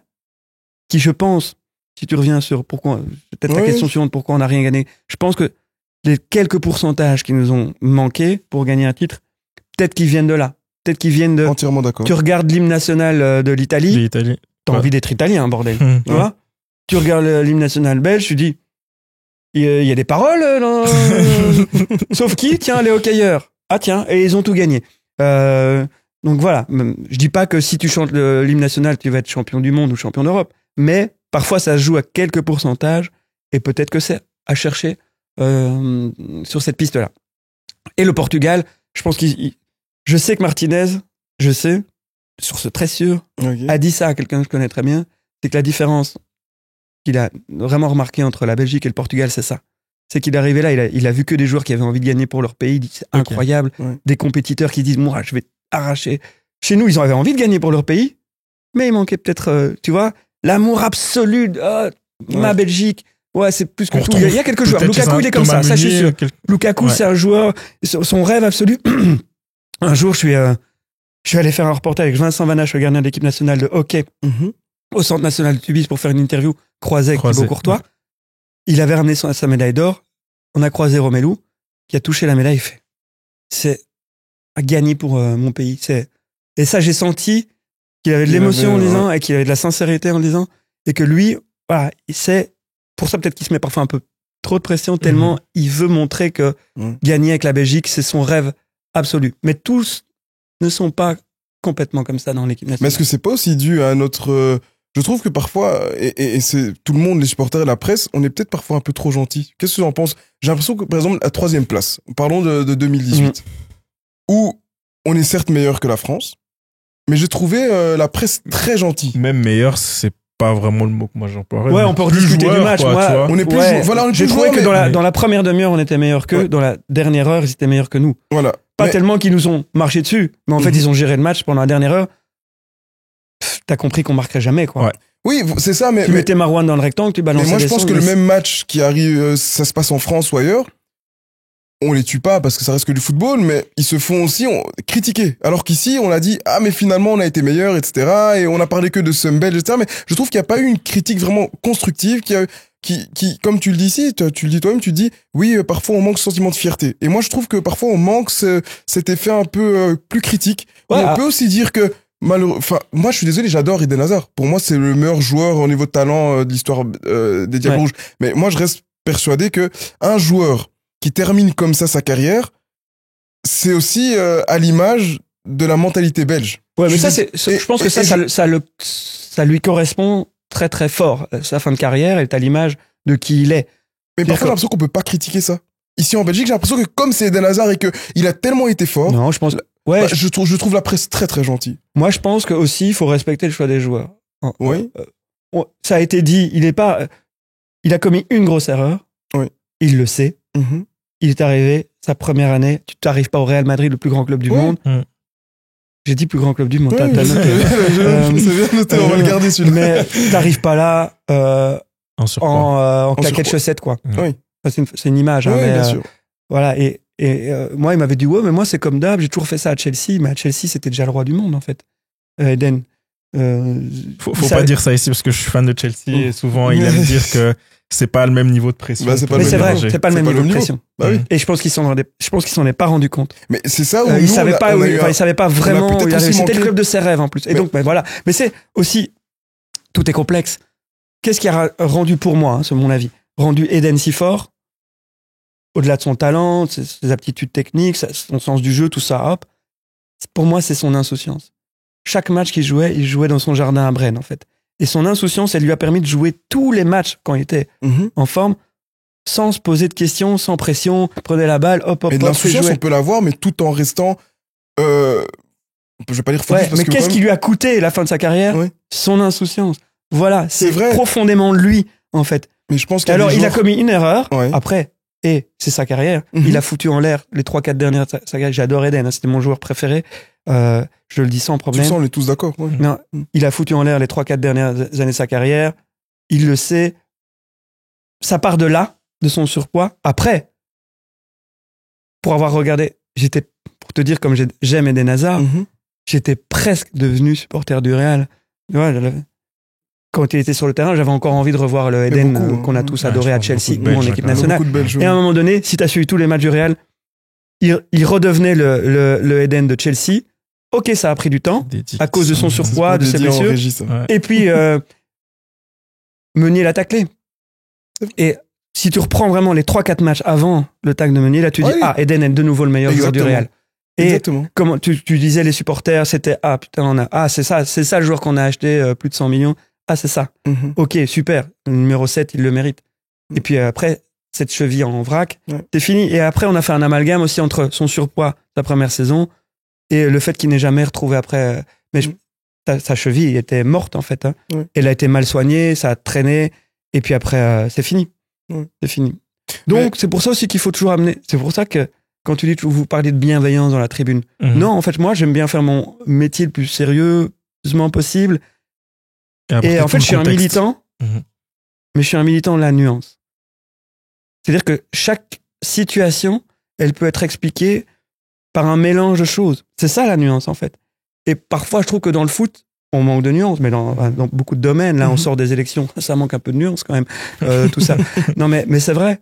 qui, je pense, si tu reviens sur pourquoi, peut-être la question suivante, pourquoi on n'a rien gagné. Je pense que les quelques pourcentages qui nous ont manqué pour gagner un titre, peut-être qu'ils viennent de là. Peut-être qu'ils viennent de... Entièrement d'accord. Tu regardes l'hymne national de l'Italie. T'as envie d'être italien, bordel. Tu vois? Tu regardes l'hymne national belge, tu dis, il y a des paroles dans... Sauf qui? Tiens, les hockeyeurs. Ah tiens, et ils ont tout gagné. Donc voilà. Je dis pas que si tu chantes l'hymne national, tu vas être champion du monde ou champion d'Europe. Mais parfois, ça se joue à quelques pourcentages et peut-être que c'est à chercher sur cette piste-là. Et le Portugal, je pense je sais que Martinez, sur ce très sûr, a dit ça à quelqu'un que je connais très bien, c'est que la différence qu'il a vraiment remarqué entre la Belgique et le Portugal, c'est ça. C'est qu'il est arrivé là, il a vu que des joueurs qui avaient envie de gagner pour leur pays, il dit c'est incroyable, des compétiteurs qui disent moi je vais arracher. Chez nous, ils avaient envie de gagner pour leur pays, mais il manquait peut-être, tu vois, l'amour absolu de ma Belgique. Ouais, c'est plus que tout. Il y a quelques joueurs. Lukaku, il est comme ça, je suis sûr. Lukaku, c'est un joueur, son rêve absolu. Un jour, je suis allé faire un reportage avec Vincent Vanache, le gardien de l'équipe nationale de hockey, au Centre national de Tubize pour faire une interview croisée avec Thibaut Courtois. Il avait ramené sa médaille d'or. On a croisé Romelu, qui a touché la médaille. Il fait, c'est à gagner pour mon pays. Et ça, j'ai senti qu'il avait de l'émotion en disant, et qu'il avait de la sincérité en disant, et que lui, voilà, c'est pour ça peut-être qu'il se met parfois un peu trop de pression, tellement il veut montrer que gagner avec la Belgique, c'est son rêve absolu. Mais tous ne sont pas complètement comme ça dans l'équipe nationale. Mais est-ce que c'est pas aussi dû à notre... Je trouve que parfois, et c'est tout le monde, les supporters et la presse, on est peut-être parfois un peu trop gentils. Qu'est-ce que tu en penses? J'ai l'impression que, par exemple, à 3e place, parlons de 2018, où on est certes meilleur que la France, mais j'ai trouvé la presse très gentille. Même meilleur, c'est pas vraiment le mot que moi j'emploierais. Ouais, on peut rediscuter du match. Quoi, moi, on est plus voilà, on est j'ai plus trouvé joueur, que dans la première demi-heure, on était meilleur qu'eux. Dans la dernière heure, ils étaient meilleurs que nous. Voilà. Pas tellement qu'ils nous ont marché dessus, mais en fait, ils ont géré le match pendant la dernière heure. T'as compris qu'on marquerait jamais, quoi. Ouais. Oui, c'est ça, mais... Tu mettais Marouane dans le rectangle, tu balançais. Mais moi, je pense que le même match qui arrive, ça se passe en France ou ailleurs, on les tue pas parce que ça reste que du football, mais ils se font aussi critiquer. Alors qu'ici, on a dit, ah, mais finalement, on a été meilleur, etc. Et on a parlé que de Sumbel, etc. Mais je trouve qu'il n'y a pas eu une critique vraiment constructive qui, comme tu le dis ici, tu le dis toi-même, tu dis, oui, parfois on manque ce sentiment de fierté. Et moi, je trouve que parfois on manque cet effet un peu plus critique. Ouais, on peut aussi dire que, enfin, moi, je suis désolé, j'adore Eden Hazard. Pour moi, c'est le meilleur joueur au niveau de talent de l'histoire des Diables Rouges. Mais moi, je reste persuadé que un joueur qui termine comme ça sa carrière, c'est aussi à l'image de la mentalité belge. Ouais, mais je pense que ça lui correspond très très fort. Sa fin de carrière est à l'image de qui il est. Mais parfois, j'ai l'impression qu'on peut pas critiquer ça. Ici en Belgique, j'ai l'impression que comme c'est Eden Hazard et que il a tellement été fort. Non, je pense. Ouais, je trouve la presse très très gentille. Moi, je pense que aussi, il faut respecter le choix des joueurs. Oui. Ça a été dit. Il a commis une grosse erreur. Oui. Il le sait. Il est arrivé sa première année. Tu t'arrives pas au Real Madrid, le plus grand club du monde. J'ai dit plus grand club du monde. T'as noté. Je sais bien noté, on va le garder celui-là. Mais t'arrives pas là en claquettes chaussettes, quoi. Oui. C'est une image. Oui, mais, bien sûr. Voilà. Et moi, il m'avait dit, ouais, mais moi, c'est comme d'hab. J'ai toujours fait ça à Chelsea. Mais à Chelsea, c'était déjà le roi du monde, en fait. Eden. Faut pas dire ça ici parce que je suis fan de Chelsea et souvent il aime dire que c'est pas le même niveau de pression. Bah, c'est vrai, c'est pas le même niveau de pression. Bah oui. Et je pense qu'ils s'en est pas rendu compte. Mais c'est ça où ils savaient pas vraiment. C'était le club de ses rêves en plus. Et donc, voilà. Mais c'est aussi, tout est complexe. Qu'est-ce qui a rendu pour moi, c'est mon avis, rendu Eden si fort, au-delà de son talent, ses aptitudes techniques, son sens du jeu, tout ça, hop. Pour moi, c'est son insouciance. Chaque match qu'il jouait, il jouait dans son jardin à Brenne, en fait. Et son insouciance, elle lui a permis de jouer tous les matchs quand il était en forme, sans se poser de questions, sans pression, prenait la balle, hop. Et de l'insouciance, on peut l'avoir, mais tout en restant... je vais pas dire focus parce mais qu'est-ce qui lui a coûté la fin de sa carrière? Son insouciance. Voilà, c'est profondément lui, en fait. Mais je pense alors, il a commis une erreur, après, et c'est sa carrière. Il a foutu en l'air les 3-4 dernières de sa carrière. J'adore Eden, c'était mon joueur préféré. Je le dis sans problème. Tout ça, on est tous d'accord. Ouais. Non, il a foutu en l'air les 3-4 dernières années de sa carrière. Il le sait. Ça part de là, de son surpoids. Après, pour avoir regardé, pour te dire comme j'aime Eden Hazard, j'étais presque devenu supporter du Real. Ouais, quand il était sur le terrain, j'avais encore envie de revoir le Eden qu'on a tous adoré à Chelsea, mon équipe nationale. Et à un moment donné, si tu as suivi tous les matchs du Real, il redevenait le Eden de Chelsea. Ok, ça a pris du temps à cause de son surpoids, de ses blessures. Et puis, Meunier l'a taclé. Et si tu reprends vraiment les 3-4 matchs avant le tac de Meunier, là tu dis Eden est de nouveau le meilleur joueur du Real. Et comment tu disais les supporters, c'était c'est ça le joueur qu'on a acheté plus de 100 millions. Ah, c'est ça. Ok, super. Le numéro 7, il le mérite. Et puis après, cette cheville en vrac, c'est fini. Et après, on a fait un amalgame aussi entre son surpoids, sa première saison, et le fait qu'il n'ait jamais retrouvé après. Mais sa cheville était morte, en fait. Hein. Elle a été mal soignée, ça a traîné. Et puis après, c'est fini. C'est fini. Donc, c'est pour ça aussi qu'il faut toujours amener. C'est pour ça que quand tu dis que vous parlez de bienveillance dans la tribune. Non, en fait, moi, j'aime bien faire mon métier le plus sérieusement possible. Et en fait, je suis un militant, mais je suis un militant de la nuance. C'est-à-dire que chaque situation, elle peut être expliquée par un mélange de choses. C'est ça la nuance, en fait. Et parfois, je trouve que dans le foot, on manque de nuance, mais dans beaucoup de domaines, là, on sort des élections, ça manque un peu de nuance quand même, tout ça. Non, mais c'est vrai.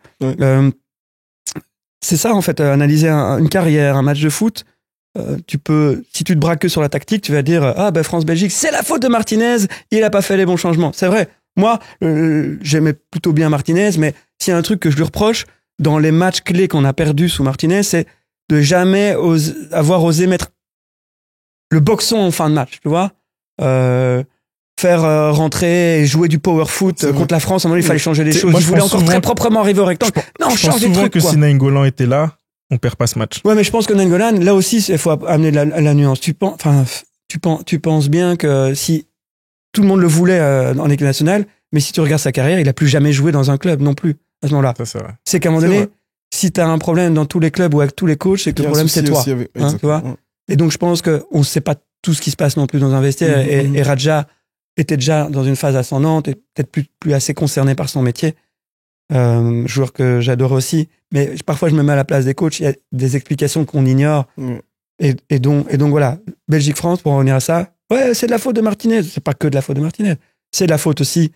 C'est ça, en fait, analyser une carrière, un match de foot. Si tu te braques que sur la tactique, tu vas dire France-Belgique, c'est la faute de Martinez, il a pas fait les bons changements. C'est vrai. Moi, j'aimais plutôt bien Martinez, mais s'il y a un truc que je lui reproche dans les matchs clés qu'on a perdus sous Martinez, c'est de jamais avoir osé mettre le boxon en fin de match, tu vois. Faire rentrer et jouer du power foot contre la France, à un moment il fallait changer les choses. Moi, je voulais encore très proprement arriver au rectangle. Non, je pense souvent que si Nainggolan était là, on perd pas ce match. Ouais, mais je pense que Nainggolan, là aussi, il faut amener la nuance. Tu penses bien que si tout le monde le voulait en équipe nationale, mais si tu regardes sa carrière, il a plus jamais joué dans un club non plus à ce moment-là. C'est qu'à un moment donné, si tu as un problème dans tous les clubs ou avec tous les coachs, c'est que le problème c'est toi. Tu vois. Et donc je pense que on sait pas tout ce qui se passe non plus dans un vestiaire. Et Radja était déjà dans une phase ascendante et peut-être plus assez concerné par son métier. Joueur que j'adore aussi, mais parfois je me mets à la place des coachs, il y a des explications qu'on ignore et donc voilà, Belgique-France, pour en revenir à ça, c'est de la faute de Martinez, c'est pas que de la faute de Martinez, c'est de la faute aussi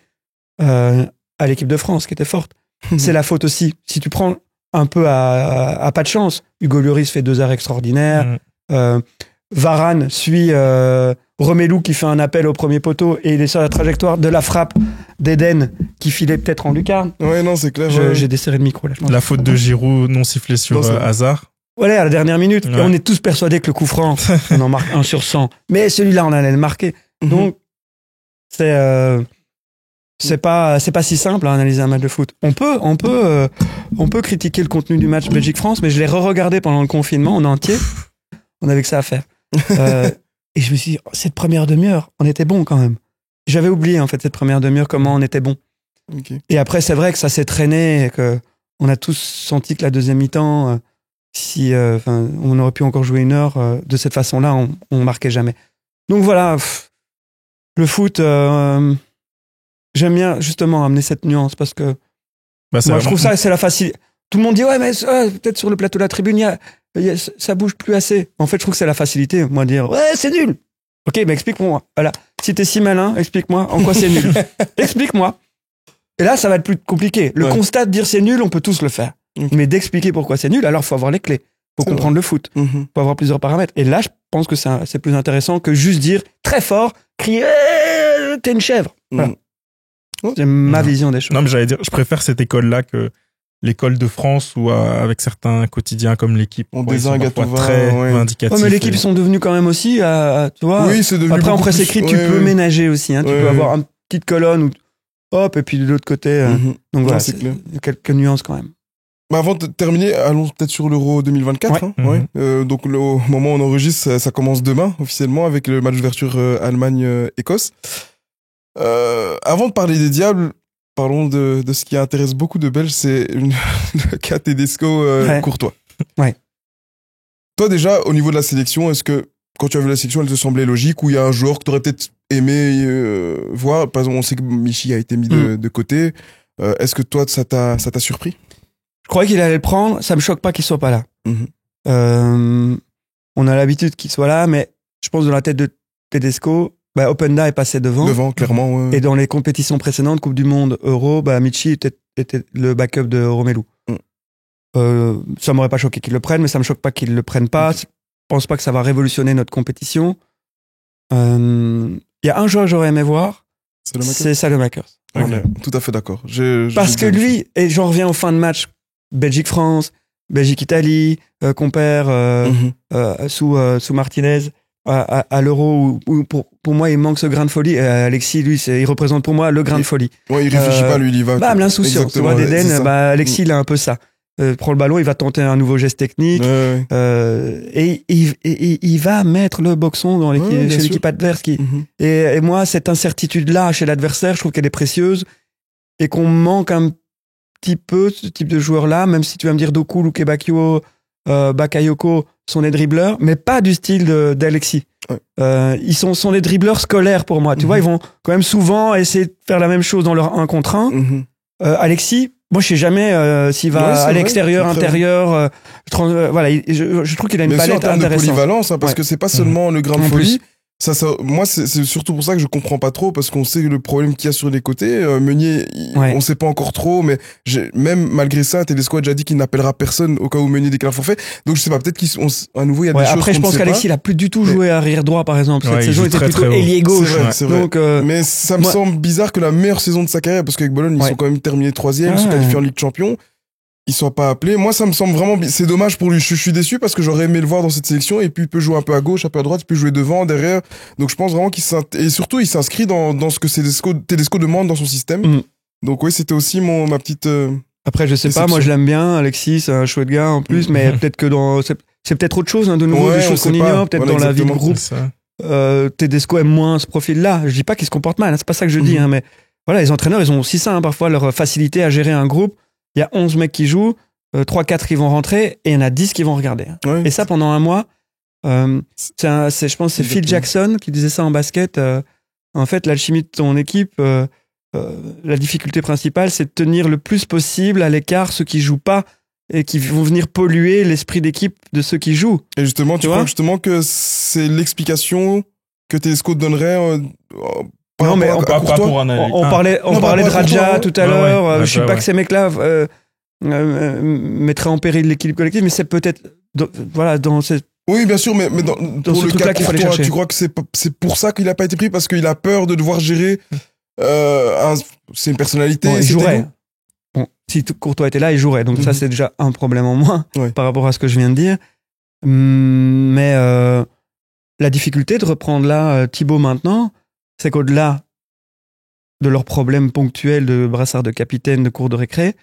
à l'équipe de France qui était forte, c'est la faute aussi, si tu prends un peu à pas de chance, Hugo Lloris fait 2 arrêts extraordinaires, Varane suit Romelu qui fait un appel au premier poteau et il est sur la trajectoire de la frappe d'Eden qui filait peut-être en lucarne. Ouais, non, c'est clair. J'ai desserré le micro là. La faute de Giroud non sifflée sur Hazard. Voilà, à la dernière minute. Et on est tous persuadés que le coup franc, on en marque 1 sur 100. Mais celui-là, on allait le marquer. Donc, c'est pas si simple à analyser un match de foot. On peut critiquer le contenu du match Belgique-France, mais je l'ai re-regardé pendant le confinement en entier. On avait que ça à faire. Et je me suis dit, cette première demi-heure, on était bon quand même. J'avais oublié, en fait, cette première demi-heure, comment on était bon. Et après, c'est vrai que ça s'est traîné et qu'on a tous senti que la deuxième mi-temps, on aurait pu encore jouer 1 heure, de cette façon-là, on marquait jamais. Donc voilà, le foot, j'aime bien justement amener cette nuance parce que moi, je trouve ça, c'est la facilité. Tout le monde dit, mais peut-être sur le plateau de la tribune, ça bouge plus assez. En fait, je trouve que c'est la facilité, moi, de dire, c'est nul. Ok, mais explique-moi. Voilà. Si t'es si malin, explique-moi en quoi c'est nul. Explique-moi. Et là, ça va être plus compliqué. Le constat de dire c'est nul, on peut tous le faire. Mais d'expliquer pourquoi c'est nul, alors faut avoir les clés. Faut comprendre le foot. Faut avoir plusieurs paramètres. Et là, je pense que c'est plus intéressant que juste dire très fort, crier, t'es une chèvre. Voilà. C'est ma vision des choses. Non, mais j'allais dire, je préfère cette école-là que l'école de France où avec certains quotidiens comme l'équipe on désingue à tout très vindicatifs. Mais l'équipe sont devenus quand même aussi tu vois. Oui, c'est devenu après en presse écrite tu peux ménager aussi tu peux avoir une petite colonne et puis de l'autre côté donc voilà, c'est clair. Quelques nuances quand même. Avant de terminer, allons peut-être sur l'Euro 2024 donc au moment où on enregistre, ça commence demain officiellement avec le match d'ouverture Allemagne-Écosse. Avant de parler des Diables, parlons de ce qui intéresse beaucoup de Belges, c'est le cas Tedesco Courtois. Ouais. Toi déjà, au niveau de la sélection, est-ce que quand tu as vu la sélection, elle te semblait logique ou il y a un joueur que tu aurais peut-être aimé voir? Par exemple, on sait que Michi a été mis de côté. Est-ce que toi, ça t'a surpris? Je croyais qu'il allait le prendre. Ça me choque pas qu'il soit pas là. On a l'habitude qu'il soit là, mais je pense dans la tête de Tedesco, Openda est passé devant. Devant, clairement, ouais. Et dans les compétitions précédentes, Coupe du Monde, Euro, Michi était le backup de Romelu. Ça m'aurait pas choqué qu'ils le prennent, mais ça me choque pas qu'ils le prennent pas. Je pense pas que ça va révolutionner notre compétition. Il y a un joueur que j'aurais aimé voir, c'est Salemakers. Okay. Tout à fait d'accord. Parce que lui, et j'en reviens aux fins de match, Belgique-France, Belgique-Italie, qu'on perd sous Martinez à l'Euro, où pour moi il manque ce grain de folie. Alexis, lui, il représente pour moi le grain de folie. Ouais, il réfléchit pas, lui, il y va. L'insouciance. Tu vois, d'Eden, Alexis, il a un peu ça. Prend le ballon, il va tenter un nouveau geste technique, et il va mettre le boxon dans chez l'équipe adverse. Et moi, cette incertitude-là chez l'adversaire, je trouve qu'elle est précieuse et qu'on manque un petit peu ce type de joueur-là, même si tu vas me dire Doku, Luke Bakayoko sont des dribbleurs, mais pas du style d'Alexis. Ils sont des dribbleurs scolaires pour moi. Tu vois, ils vont quand même souvent essayer de faire la même chose dans leur 1 contre 1. Alexis, moi, je sais jamais s'il va à l'extérieur, intérieur. Voilà, je trouve qu'il a une palette intéressante. De polyvalence, parce que c'est pas seulement le grain de folie. Moi, c'est surtout pour ça que je comprends pas trop, parce qu'on sait le problème qu'il y a sur les côtés. Meunier, on sait pas encore trop, mais même malgré ça, Tedesco a déjà dit qu'il n'appellera personne au cas où Meunier déclare forfait. Donc je sais pas, peut-être qu'à nouveau il y a des choses. Après, je pense qu'Alexis il a plus du tout joué arrière droit, par exemple. Cette saison, il était plutôt ailier gauche. C'est vrai. Donc, mais ça me semble bizarre que la meilleure saison de sa carrière, parce qu'avec Bologne, ils sont quand même terminés 3e, ils sont qualifiés en Ligue des Champions. Ils sont pas appelés. Moi, ça me semble vraiment, c'est dommage pour lui. Je suis déçu parce que j'aurais aimé le voir dans cette sélection, et puis il peut jouer un peu à gauche, un peu à droite, il peut jouer devant, derrière. Donc je pense vraiment et surtout, il s'inscrit dans ce que Tedesco demande dans son système. Donc oui, c'était aussi ma petite, Après, je sais pas, moi je l'aime bien, Alexis, c'est un chouette gars en plus, mais peut-être que c'est peut-être autre chose, de nouveau, des choses qu'on ignore, peut-être dans la vie de groupe. Tedesco aime moins ce profil-là. Je dis pas qu'il se comporte mal, c'est pas ça que je dis, mais voilà, les entraîneurs, ils ont aussi ça, parfois, leur facilité à gérer un groupe. Il y a 11 mecs qui jouent, 3-4 qui vont rentrer, et il y en a 10 qui vont regarder. Et ça, pendant un mois, je pense que c'est Phil Jackson qui disait ça en basket. En fait, l'alchimie de ton équipe, la difficulté principale, c'est de tenir le plus possible à l'écart ceux qui jouent pas et qui vont venir polluer l'esprit d'équipe de ceux qui jouent. Et justement, tu crois justement que c'est l'explication que Tedesco donnerait non, mais on parlait de Radja tout à l'heure. Je suis pas que ces mecs-là mettraient en péril l'équilibre collectif, mais c'est peut-être dans cette. Oui, bien sûr, mais dans pour le cas qu'il fallait chercher. Tu crois que c'est pour ça qu'il a pas été pris, parce qu'il a peur de devoir gérer c'est une personnalité. Il jouerait. Si Courtois était là, il jouerait. Donc ça, c'est déjà un problème en moins par rapport à ce que je viens de dire. Mais la difficulté de reprendre là Thibaut maintenant, c'est qu'au-delà de leurs problèmes ponctuels de brassard de capitaine, de cours de récré,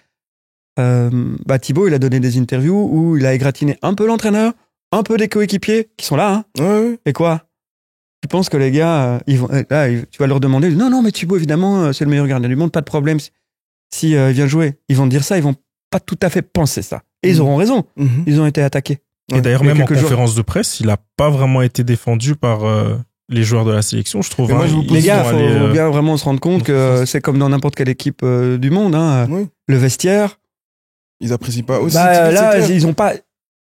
Thibaut, il a donné des interviews où il a égratigné un peu l'entraîneur, un peu des coéquipiers qui sont là. Et quoi ? Tu penses que les gars, tu vas leur demander, non, mais Thibaut, évidemment, c'est le meilleur gardien du monde, pas de problème si il vient jouer. Ils vont te dire ça, ils vont pas tout à fait penser ça. Et ils auront raison. Ils ont été attaqués. Et d'ailleurs, même en conférence de presse, il n'a pas vraiment été défendu par les joueurs de la sélection, je trouve. Les gars, il faut bien vraiment se rendre compte que c'est comme dans n'importe quelle équipe du monde. Le vestiaire. Ils apprécient pas aussi. Là, ils n'ont pas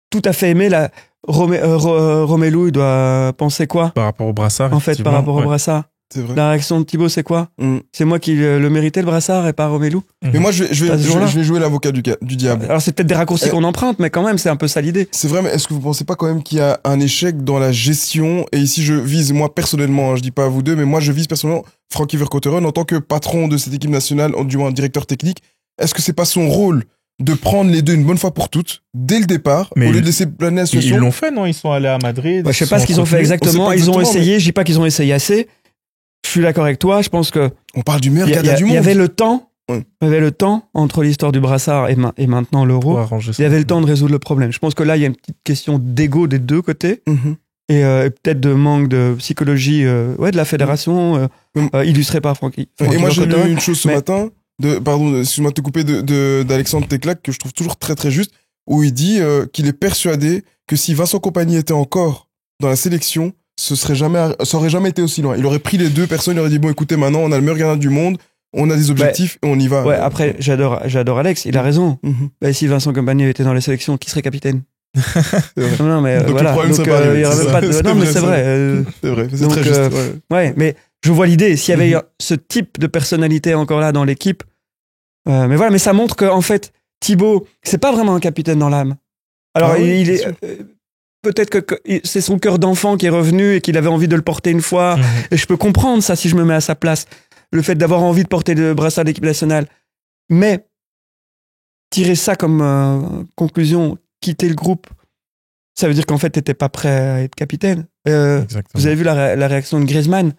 tout à fait aimé la. Romelu, il doit penser quoi par rapport au brassard? En fait, par rapport au brassard. C'est vrai. La réaction de Thibaut, c'est quoi? C'est moi qui le méritais, le brassard, et pas Romelu. Mais moi, je vais jouer l'avocat du diable. Alors, c'est peut-être des raccourcis qu'on emprunte, mais quand même, c'est un peu ça l'idée. C'est vrai, mais est-ce que vous pensez pas quand même qu'il y a un échec dans la gestion? Et ici, je vise, moi, personnellement, je dis pas à vous deux, mais moi, je vise personnellement Frankie Vercotteren en tant que patron de cette équipe nationale, du moins directeur technique. Est-ce que c'est pas son rôle de prendre les deux une bonne fois pour toutes, dès le départ, au lieu de laisser planer la situation? Ils l'ont fait, non? Ils sont allés à Madrid. Je sais pas ce qu'ils ont fait exactement. Ils ont essayé, je dis pas qu'ils ont essayé assez. Je suis d'accord avec toi, je pense que... On parle du meilleur gardien du monde. Il y avait le temps, entre l'histoire du brassard et maintenant l'Euro. Il y avait le temps de résoudre le problème. Je pense que là, il y a une petite question d'ego des deux côtés. Et peut-être de manque de psychologie de la fédération, illustrée par Francky. Et moi, j'ai lu une chose ce matin, excuse-moi de te couper, d'Alexandre Teclac, que je trouve toujours très très juste, où il dit qu'il est persuadé que si Vincent Kompany était encore dans la sélection, ça aurait jamais été aussi loin. Il aurait pris les deux personnes, il aurait dit bon, écoutez, maintenant on a le meilleur gardien du monde, on a des objectifs et on y va. Ouais, après j'adore Alex, il a raison. Si Vincent Kompany était dans la sélection, qui serait capitaine? Non, mais donc voilà. le problème, Donc, c'est pas lui. il y aurait même pas de... Non, mais c'est vrai. C'est vrai, c'est donc, très juste. Ouais, mais je vois l'idée. S'il y avait ce type de personnalité encore là dans l'équipe, mais voilà, mais ça montre que en fait, Thibaut, c'est pas vraiment un capitaine dans l'âme. Alors, il est peut-être que c'est son cœur d'enfant qui est revenu et qu'il avait envie de le porter une fois. Et je peux comprendre ça si je me mets à sa place, le fait d'avoir envie de porter le brassard d'équipe nationale. Mais tirer ça comme conclusion, quitter le groupe, ça veut dire qu'en fait, t'étais pas prêt à être capitaine. Vous avez vu la réaction de Griezmann,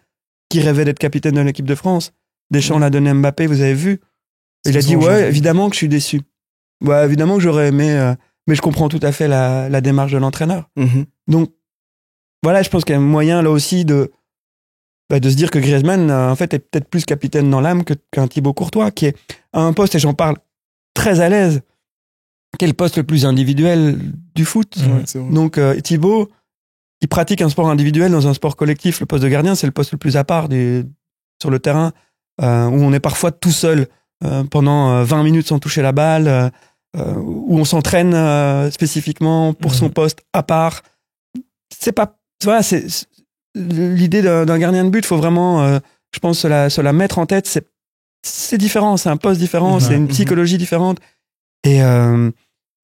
qui rêvait d'être capitaine de l'équipe de France. Deschamps l'a donné à Mbappé, vous avez vu. Il a dit, évidemment que je suis déçu. Ouais, évidemment que j'aurais aimé, mais je comprends tout à fait la démarche de l'entraîneur. Donc, voilà, je pense qu'il y a un moyen là aussi de se dire que Griezmann, en fait, est peut-être plus capitaine dans l'âme qu'un Thibaut Courtois, qui est à un poste, et j'en parle très à l'aise, qui est le poste le plus individuel du foot. Donc, Thibaut, il pratique un sport individuel dans un sport collectif. Le poste de gardien, c'est le poste le plus à part sur le terrain, où on est parfois tout seul pendant 20 minutes sans toucher la balle, où on s'entraîne spécifiquement pour son poste à part. C'est pas... Voilà, c'est l'idée d'un gardien de but, il faut vraiment, je pense, se la mettre en tête. C'est différent, c'est un poste différent, c'est une psychologie différente. Et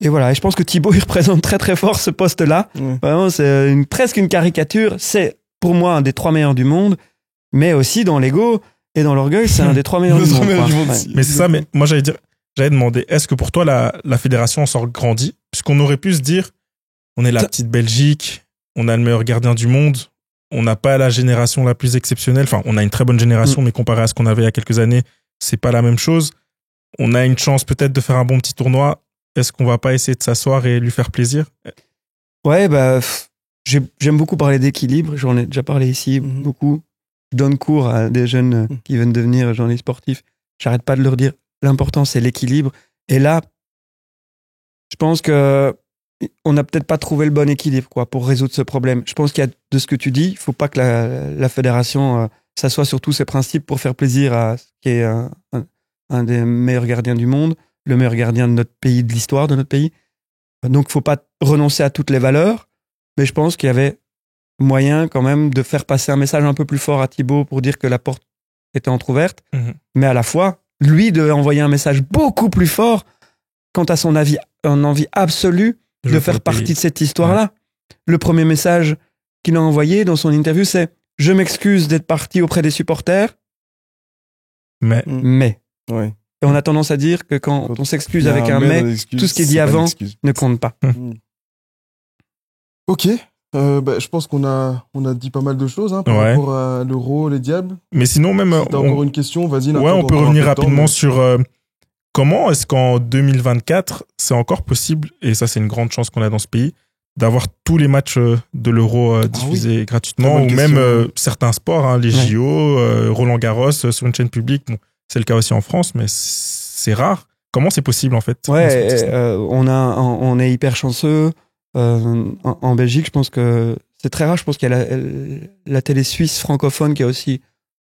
voilà, et je pense que Thibaut, il représente très très fort ce poste-là. Vraiment, c'est presque une caricature. C'est pour moi un des 3 meilleurs du monde, mais aussi dans l'ego et dans l'orgueil, c'est un des 3 meilleurs du monde. Mais c'est ça, mais moi j'allais demander, est-ce que pour toi la fédération en sort grandie? Puisqu'on aurait pu se dire, on est la petite Belgique, on a le meilleur gardien du monde, on n'a pas la génération la plus exceptionnelle, enfin on a une très bonne génération, mais comparé à ce qu'on avait il y a quelques années, c'est pas la même chose. On a une chance peut-être de faire un bon petit tournoi. Est-ce qu'on va pas essayer de s'asseoir et lui faire plaisir? Ouais, j'aime beaucoup parler d'équilibre. J'en ai déjà parlé ici beaucoup. Je donne cours à des jeunes qui viennent devenir journalistes sportifs. J'arrête pas de leur dire, l'important c'est l'équilibre. Et là, je pense que on n'a peut-être pas trouvé le bon équilibre pour résoudre ce problème. Je pense qu'il y a, de ce que tu dis, il faut pas que la fédération s'assoie sur tous ses principes pour faire plaisir à ce qui est un des meilleurs gardiens du monde, le meilleur gardien de notre pays, de l'histoire de notre pays. Donc, il ne faut pas renoncer à toutes les valeurs, mais je pense qu'il y avait moyen quand même de faire passer un message un peu plus fort à Thibaut pour dire que la porte était entrouverte, mais à la fois, lui, de envoyer un message beaucoup plus fort quant à son envie absolue de faire partie de cette histoire-là. Le premier message qu'il a envoyé dans son interview, c'est « Je m'excuse d'être parti auprès des supporters, mais... » Ouais. Et on a tendance à dire que quand on s'excuse avec un mais, tout ce qui est dit avant ne compte pas. Ok. Je pense qu'on a dit pas mal de choses par rapport à l'Euro, les Diables. Mais sinon, même... Si t'as encore une question, vas-y. Ouais, on peut revenir rapidement sur comment est-ce qu'en 2024, c'est encore possible, et ça c'est une grande chance qu'on a dans ce pays, d'avoir tous les matchs de l'Euro diffusés gratuitement, ou même certains sports, les JO, Roland Garros, sur une chaîne publique. Bon, c'est le cas aussi en France, mais c'est rare. Comment c'est possible en fait? On est hyper chanceux. En Belgique, je pense que c'est très rare. Je pense qu'il y a la télé suisse francophone qui a aussi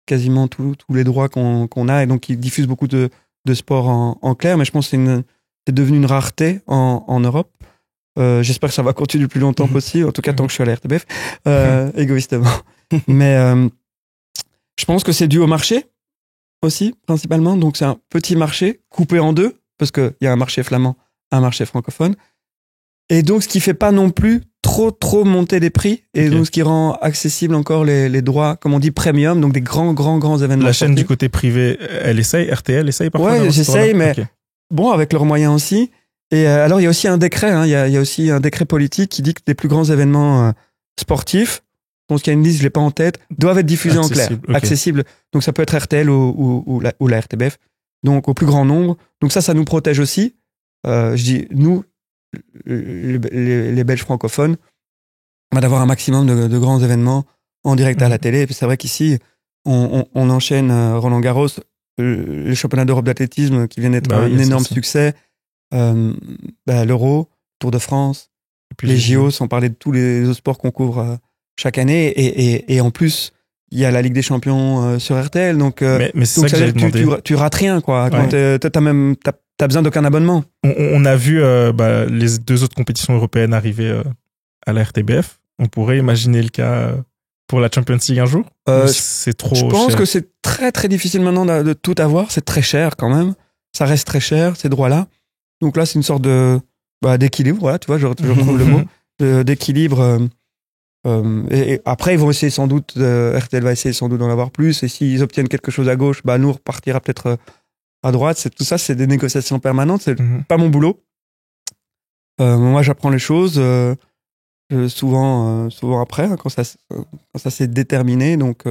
quasiment tous les droits qu'on a, et donc qui diffuse beaucoup de sport en clair. Mais je pense que c'est devenu une rareté en Europe. J'espère que ça va continuer le plus longtemps possible, en tout cas tant que je suis à la RTBF, égoïstement. Mais je pense que c'est dû au marché aussi, principalement. Donc c'est un petit marché coupé en deux, parce qu'il y a un marché flamand, un marché francophone. Et donc ce qui fait pas non plus trop monter les prix, et donc ce qui rend accessible encore les droits, comme on dit, premium, donc des grands événements. La chaîne du côté privé, elle essaye, RTL essaye parfois? Ouais, j'essaye, mais bon, avec leurs moyens aussi. Et alors, il y a aussi un décret, il y a aussi un décret politique qui dit que les plus grands événements sportifs, je pense qu'il y a une liste, je l'ai pas en tête, doivent être diffusés en clair, accessibles. Donc ça peut être RTL ou la RTBF, donc au plus grand nombre. Donc ça nous protège aussi. Je dis, nous, les Belges francophones, on va d'avoir un maximum de grands événements en direct à la télé. Et puis c'est vrai qu'ici, on enchaîne Roland Garros, les championnats d'Europe d'athlétisme qui viennent d'être un énorme succès. L'Euro, Tour de France, et puis les JO, sans parler de tous les autres sports qu'on couvre chaque année, et en plus il y a la Ligue des Champions sur RTL, donc mais c'est ça que j'allais demander. Tu rates rien, quoi. Quand t'as t'as besoin d'aucun abonnement. On a vu les 2 autres compétitions européennes arriver à la RTBF. On pourrait imaginer le cas pour la Champions League un jour. C'est trop cher. Je pense que c'est très très difficile maintenant de tout avoir. C'est très cher quand même. Ça reste très cher, ces droits-là. Donc là, c'est une sorte d'équilibre. Voilà, tu vois, je retrouve le mot d'équilibre. Et après, ils vont essayer sans doute, RTL va essayer sans doute d'en avoir plus. Et s'ils obtiennent quelque chose à gauche, nous repartira peut-être à droite. Tout ça, c'est des négociations permanentes. C'est pas mon boulot. Moi, j'apprends les choses souvent après, quand ça s'est déterminé. Donc,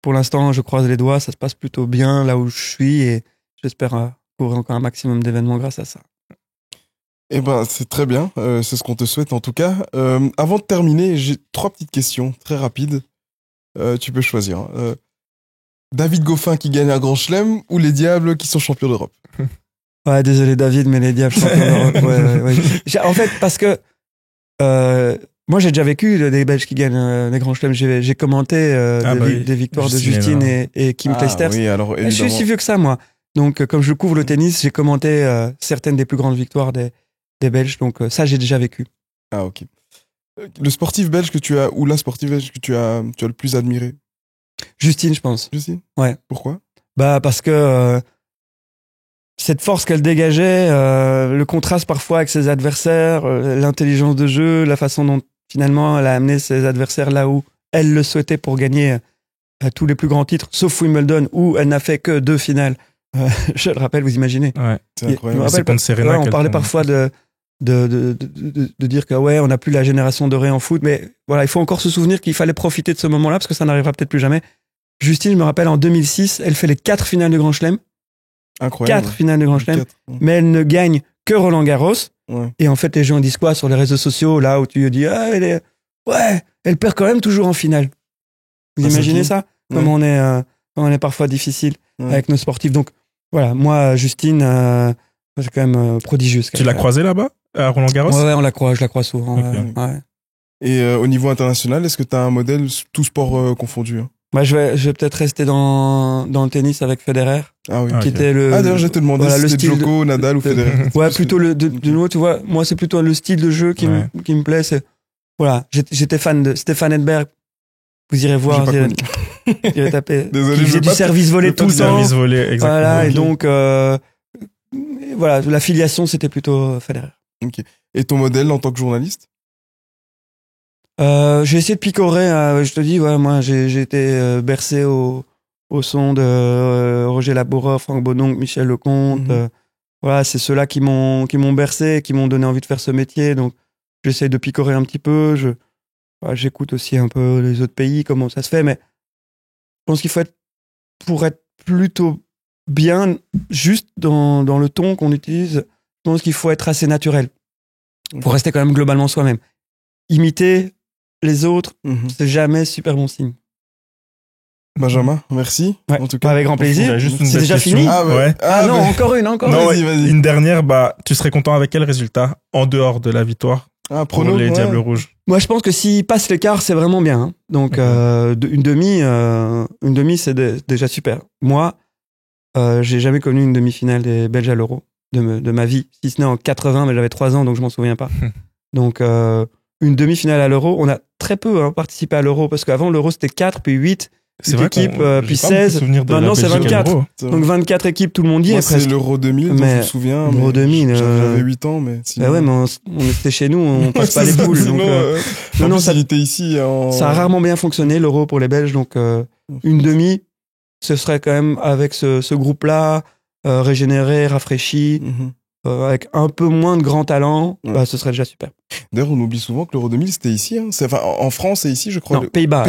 pour l'instant, je croise les doigts. Ça se passe plutôt bien là où je suis et j'espère couvrir encore un maximum d'événements grâce à ça. Eh ben, c'est très bien. C'est ce qu'on te souhaite en tout cas. Avant de terminer, j'ai 3 petites questions très rapides. Tu peux choisir. David Goffin qui gagne un grand chelem ou les Diables qui sont champions d'Europe? Ouais, désolé David, mais les Diables champions d'Europe. Ouais. En fait, parce que moi j'ai déjà vécu des Belges qui gagnent des grands chelems. J'ai commenté des victoires de Justine et Kim Clijsters. Oui, alors je suis si vieux que ça, moi. Donc, comme je couvre le tennis, j'ai commenté certaines des plus grandes victoires des Belges. Donc, ça, j'ai déjà vécu. Ah, ok. Le sportif belge que tu as, ou la sportive belge que tu as le plus admiré? Justine, je pense. Justine? Ouais. Pourquoi? Parce que cette force qu'elle dégageait, le contraste parfois avec ses adversaires, l'intelligence de jeu, la façon dont finalement elle a amené ses adversaires là où elle le souhaitait pour gagner tous les plus grands titres, sauf Wimbledon où elle n'a fait que 2 finales. Je le rappelle, vous imaginez. Ouais, c'est incroyable. On parlait parfois de dire que on n'a plus la génération dorée en foot, mais voilà, il faut encore se souvenir qu'il fallait profiter de ce moment-là parce que ça n'arrivera peut-être plus jamais. Justine, je me rappelle, en 2006, elle fait les 4 finales de Grand Chelem. Incroyable. 4 finales de Grand Chelem, mais elle ne gagne que Roland Garros. Ouais. Et en fait, les gens disent quoi sur les réseaux sociaux, là où tu dis, elle perd quand même toujours en finale. Vous imaginez ça? Comme on est parfois difficile avec nos sportifs. Donc, voilà, moi, Justine, c'est quand même prodigieux. Tu l'as croisée là-bas, à Roland Garros? Ouais, je la crois souvent. Okay. Ouais. Et au niveau international, est-ce que tu as un modèle, tout sport confondu? Je vais peut-être rester dans le tennis avec Federer. Ah oui. Qui était d'ailleurs, je vais te demander si c'était Djoko, Nadal ou Federer. Ouais, plutôt de nouveau, tu vois, moi, c'est plutôt le style de jeu qui me plaît. Voilà, j'étais fan de Stéphane Edberg. Vous irez voir. J'ai tapé. Désolé, il faisait du service volé tout le temps. Service volé, exactement. Voilà, et donc, voilà, la filiation, c'était plutôt Federer. Ok. Et ton modèle en tant que journaliste? J'ai essayé de picorer. Je te dis, moi, j'ai été bercé au son de Roger Laboureur, Franck Bodonc, Michel Lecomte. Voilà, c'est ceux-là qui m'ont bercé, qui m'ont donné envie de faire ce métier. Donc, j'essaie de picorer un petit peu. J'écoute aussi un peu les autres pays, comment ça se fait, mais je pense qu'il faut pour être plutôt bien, juste dans le ton qu'on utilise, je pense qu'il faut être assez naturel. Pour rester quand même globalement soi-même. Imiter les autres, c'est jamais super bon signe. Benjamin, merci. Ouais, en tout cas, avec grand plaisir. C'est déjà fini? Ah non, encore une. Vas-y. Une dernière, tu serais content avec quel résultat en dehors de la victoire pour les Diables Rouges? Moi, je pense que s'ils passent l'écart, c'est vraiment bien. Hein. Donc, une demi, c'est déjà super. Moi, j'ai jamais connu une demi-finale des Belges à l'Euro de ma vie, si ce n'est en 80, mais j'avais 3 ans, donc je m'en souviens pas. Donc, une demi-finale à l'Euro, on a très peu participé à l'Euro, parce qu'avant, l'Euro, c'était 4, puis 8 équipes, puis 16. Maintenant, c'est 24. Donc, 24 équipes, tout le monde y est presque. C'est l'Euro 2000, dont je me souviens. L'Euro 2000. J'avais 8 ans, mais sinon... mais on était chez nous, on passe pas les poules. Sinon, ça était ici. Ça a rarement bien fonctionné, l'Euro pour les Belges, donc une demi, ce serait quand même avec ce groupe-là, régénéré, rafraîchi, avec un peu moins de grand talent, ce serait déjà super. D'ailleurs, on oublie souvent que l'Euro 2000, c'était ici. Hein. Enfin, en France et ici, je crois. Non, Pays-Bas.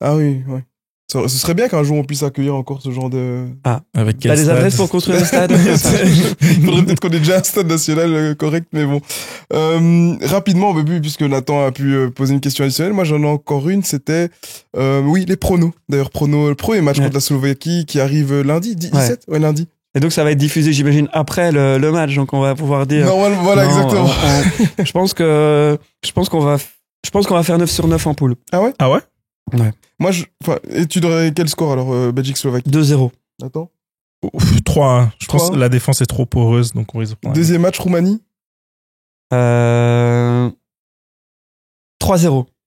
Ah oui, ouais. Ce serait bien qu'un jour on puisse accueillir encore ce genre de... Avec quel T'as des adresses pour construire un stade? Il faudrait peut-être qu'on ait déjà un stade national correct, mais bon. Rapidement, puisque Nathan a pu poser une question additionnelle, moi j'en ai encore une, c'était les pronos. D'ailleurs, le premier match contre la Slovaquie qui arrive lundi, 17 lundi. Et donc ça va être diffusé, j'imagine, après le match, donc on va pouvoir dire... Voilà, exactement. Je pense qu'on va faire 9 sur 9 en poule. Ah ouais? Ouais. Moi, et tu donnerais quel score alors, Belgique-Slovaquie? 2-0. Attends. 3-1. Je pense que la défense est trop poreuse, donc on risque. Deuxième match, Roumanie 3-0.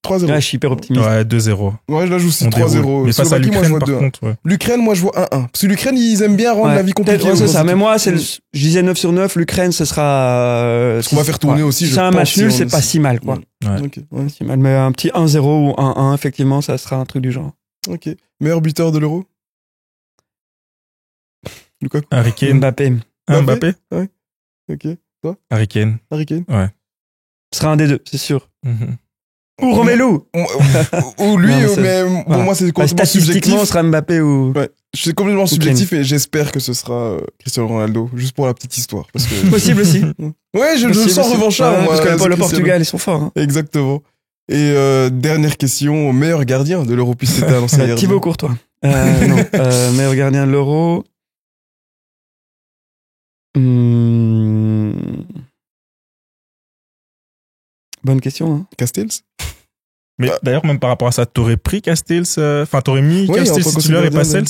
3-0. Là, je suis hyper optimiste. Ouais, 2-0. Ouais, là, je joue aussi 3-0. Mais face à l'Ukraine, par contre, ouais. L'Ukraine, moi, je vois 1-1. Parce que l'Ukraine, ils aiment bien rendre la vie compliquée. Ouais, c'est ça. Mais moi, je disais 9 sur 9. L'Ukraine, ce sera... Ce qu'on va faire tourner aussi, c'est un match nul, c'est pas si mal, quoi. Ouais. Okay, ouais. Si mal. Mais un petit 1-0 ou 1-1, effectivement, ça sera un truc du genre. Ok. Meilleur buteur de l'Euro Lukaku. Harry Kane. Mbappé. Mbappé. Ouais. Ok. Toi Harry Kane. Harry Kane. Ouais. Ce sera un des deux, c'est sûr. Mm-hmm. Ou Romelu. Ou lui, mais pour moi, c'est complètement subjectif. Ce sera Mbappé ou... Ouais. C'est complètement subjectif et j'espère que ce sera Cristiano Ronaldo, juste pour la petite histoire. Parce que... Possible aussi. Ouais, je sens revanchard. Ouais, parce que le Portugal, ils sont forts. Hein. Exactement. Et dernière question, meilleur gardien de l'Euro, puisque c'était annoncé hier. Thibaut Courtois. Non, meilleur gardien de l'Euro. Bonne question. Hein. Castells. Mais d'ailleurs, même par rapport à ça, t'aurais pris Castells, enfin, t'aurais mis Castells titulaire et pas Sels?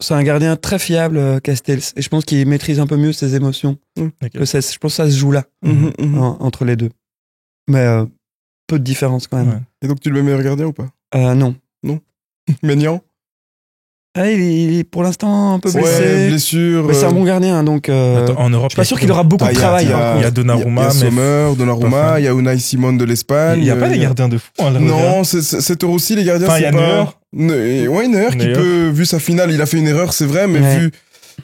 C'est un gardien très fiable, Castells. Et je pense qu'il maîtrise un peu mieux ses émotions. Okay. Je pense que ça se joue là, entre les deux. Mais peu de différence quand même. Ouais. Et donc, tu le mets meilleur gardien ou pas? Non. Non. Maignan? Ah, il est pour l'instant un peu blessé. Ouais, blessure. Mais c'est un bon gardien, donc en Europe, je suis pas sûr qu'il aura beaucoup de travail. Il y a Donnarumma, il y a Sommer, Donnarumma, il y a Unai Simon de l'Espagne. Il n'y a pas des gardiens de fou. Non, cet Euro aussi, les gardiens, c'est pas... Neuer. Ouais, Neuer qui peut, vu sa finale, il a fait une erreur, c'est vrai, mais vu...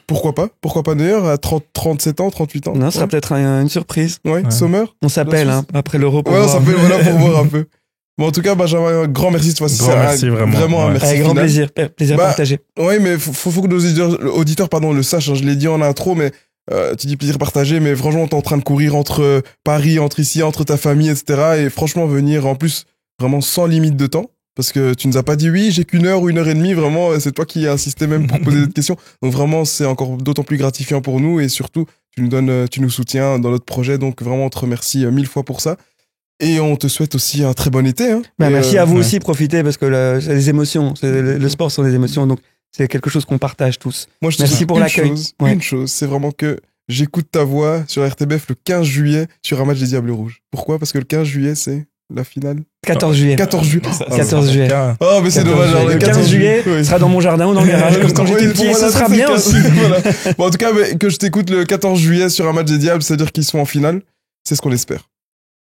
Pourquoi pas Neuer à 37 ans, 38 ans? Non, ce sera peut-être une surprise. Ouais, Sommer. On s'appelle, après l'Euro pour voir. Ouais, on s'appelle, voilà, pour voir un peu. Bon, en tout cas, Benjamin, un grand merci cette fois-ci. Grand merci, vraiment. Un merci. Avec grand plaisir partagé. Oui, mais faut que nos auditeurs, le sachent. Hein, je l'ai dit en intro, mais tu dis plaisir partagé, mais franchement, t'es en train de courir entre Paris, entre ici, entre ta famille, etc. Et franchement, venir en plus vraiment sans limite de temps. Parce que tu nous as pas dit oui, j'ai qu'une heure ou 1h30. Vraiment, c'est toi qui as insisté même pour poser des questions. Donc vraiment, c'est encore d'autant plus gratifiant pour nous. Et surtout, tu nous soutiens dans notre projet. Donc vraiment, on te remercie 1000 fois pour ça. Et on te souhaite aussi un très bon été. Hein. Merci à vous aussi, profitez, parce que c'est les émotions. Le sport sont des émotions, donc c'est quelque chose qu'on partage tous. Moi, je te merci pour l'accueil. Une chose, c'est vraiment que j'écoute ta voix sur RTBF le 15 juillet sur un match des Diables Rouges. Pourquoi? Parce que le 15 juillet, c'est la finale. 14 juillet. 14 juillet. 14 juillet. Oh, mais c'est dommage. Le 15 juillet sera dans mon jardin ou dans le garage, comme quand j'étais petit, ce sera bien aussi. Voilà. Bon, en tout cas, que je t'écoute le 14 juillet sur un match des Diables, c'est-à-dire qu'ils sont en finale. C'est ce qu'on espère.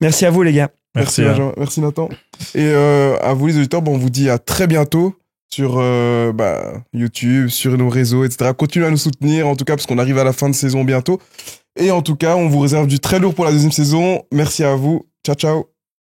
Merci à vous, les gars. Merci merci Nathan. Et à vous les auditeurs, on vous dit à très bientôt sur YouTube, sur nos réseaux, etc. Continuez à nous soutenir, en tout cas, parce qu'on arrive à la fin de saison bientôt. Et en tout cas, on vous réserve du très lourd pour la deuxième saison. Merci à vous. Ciao, ciao.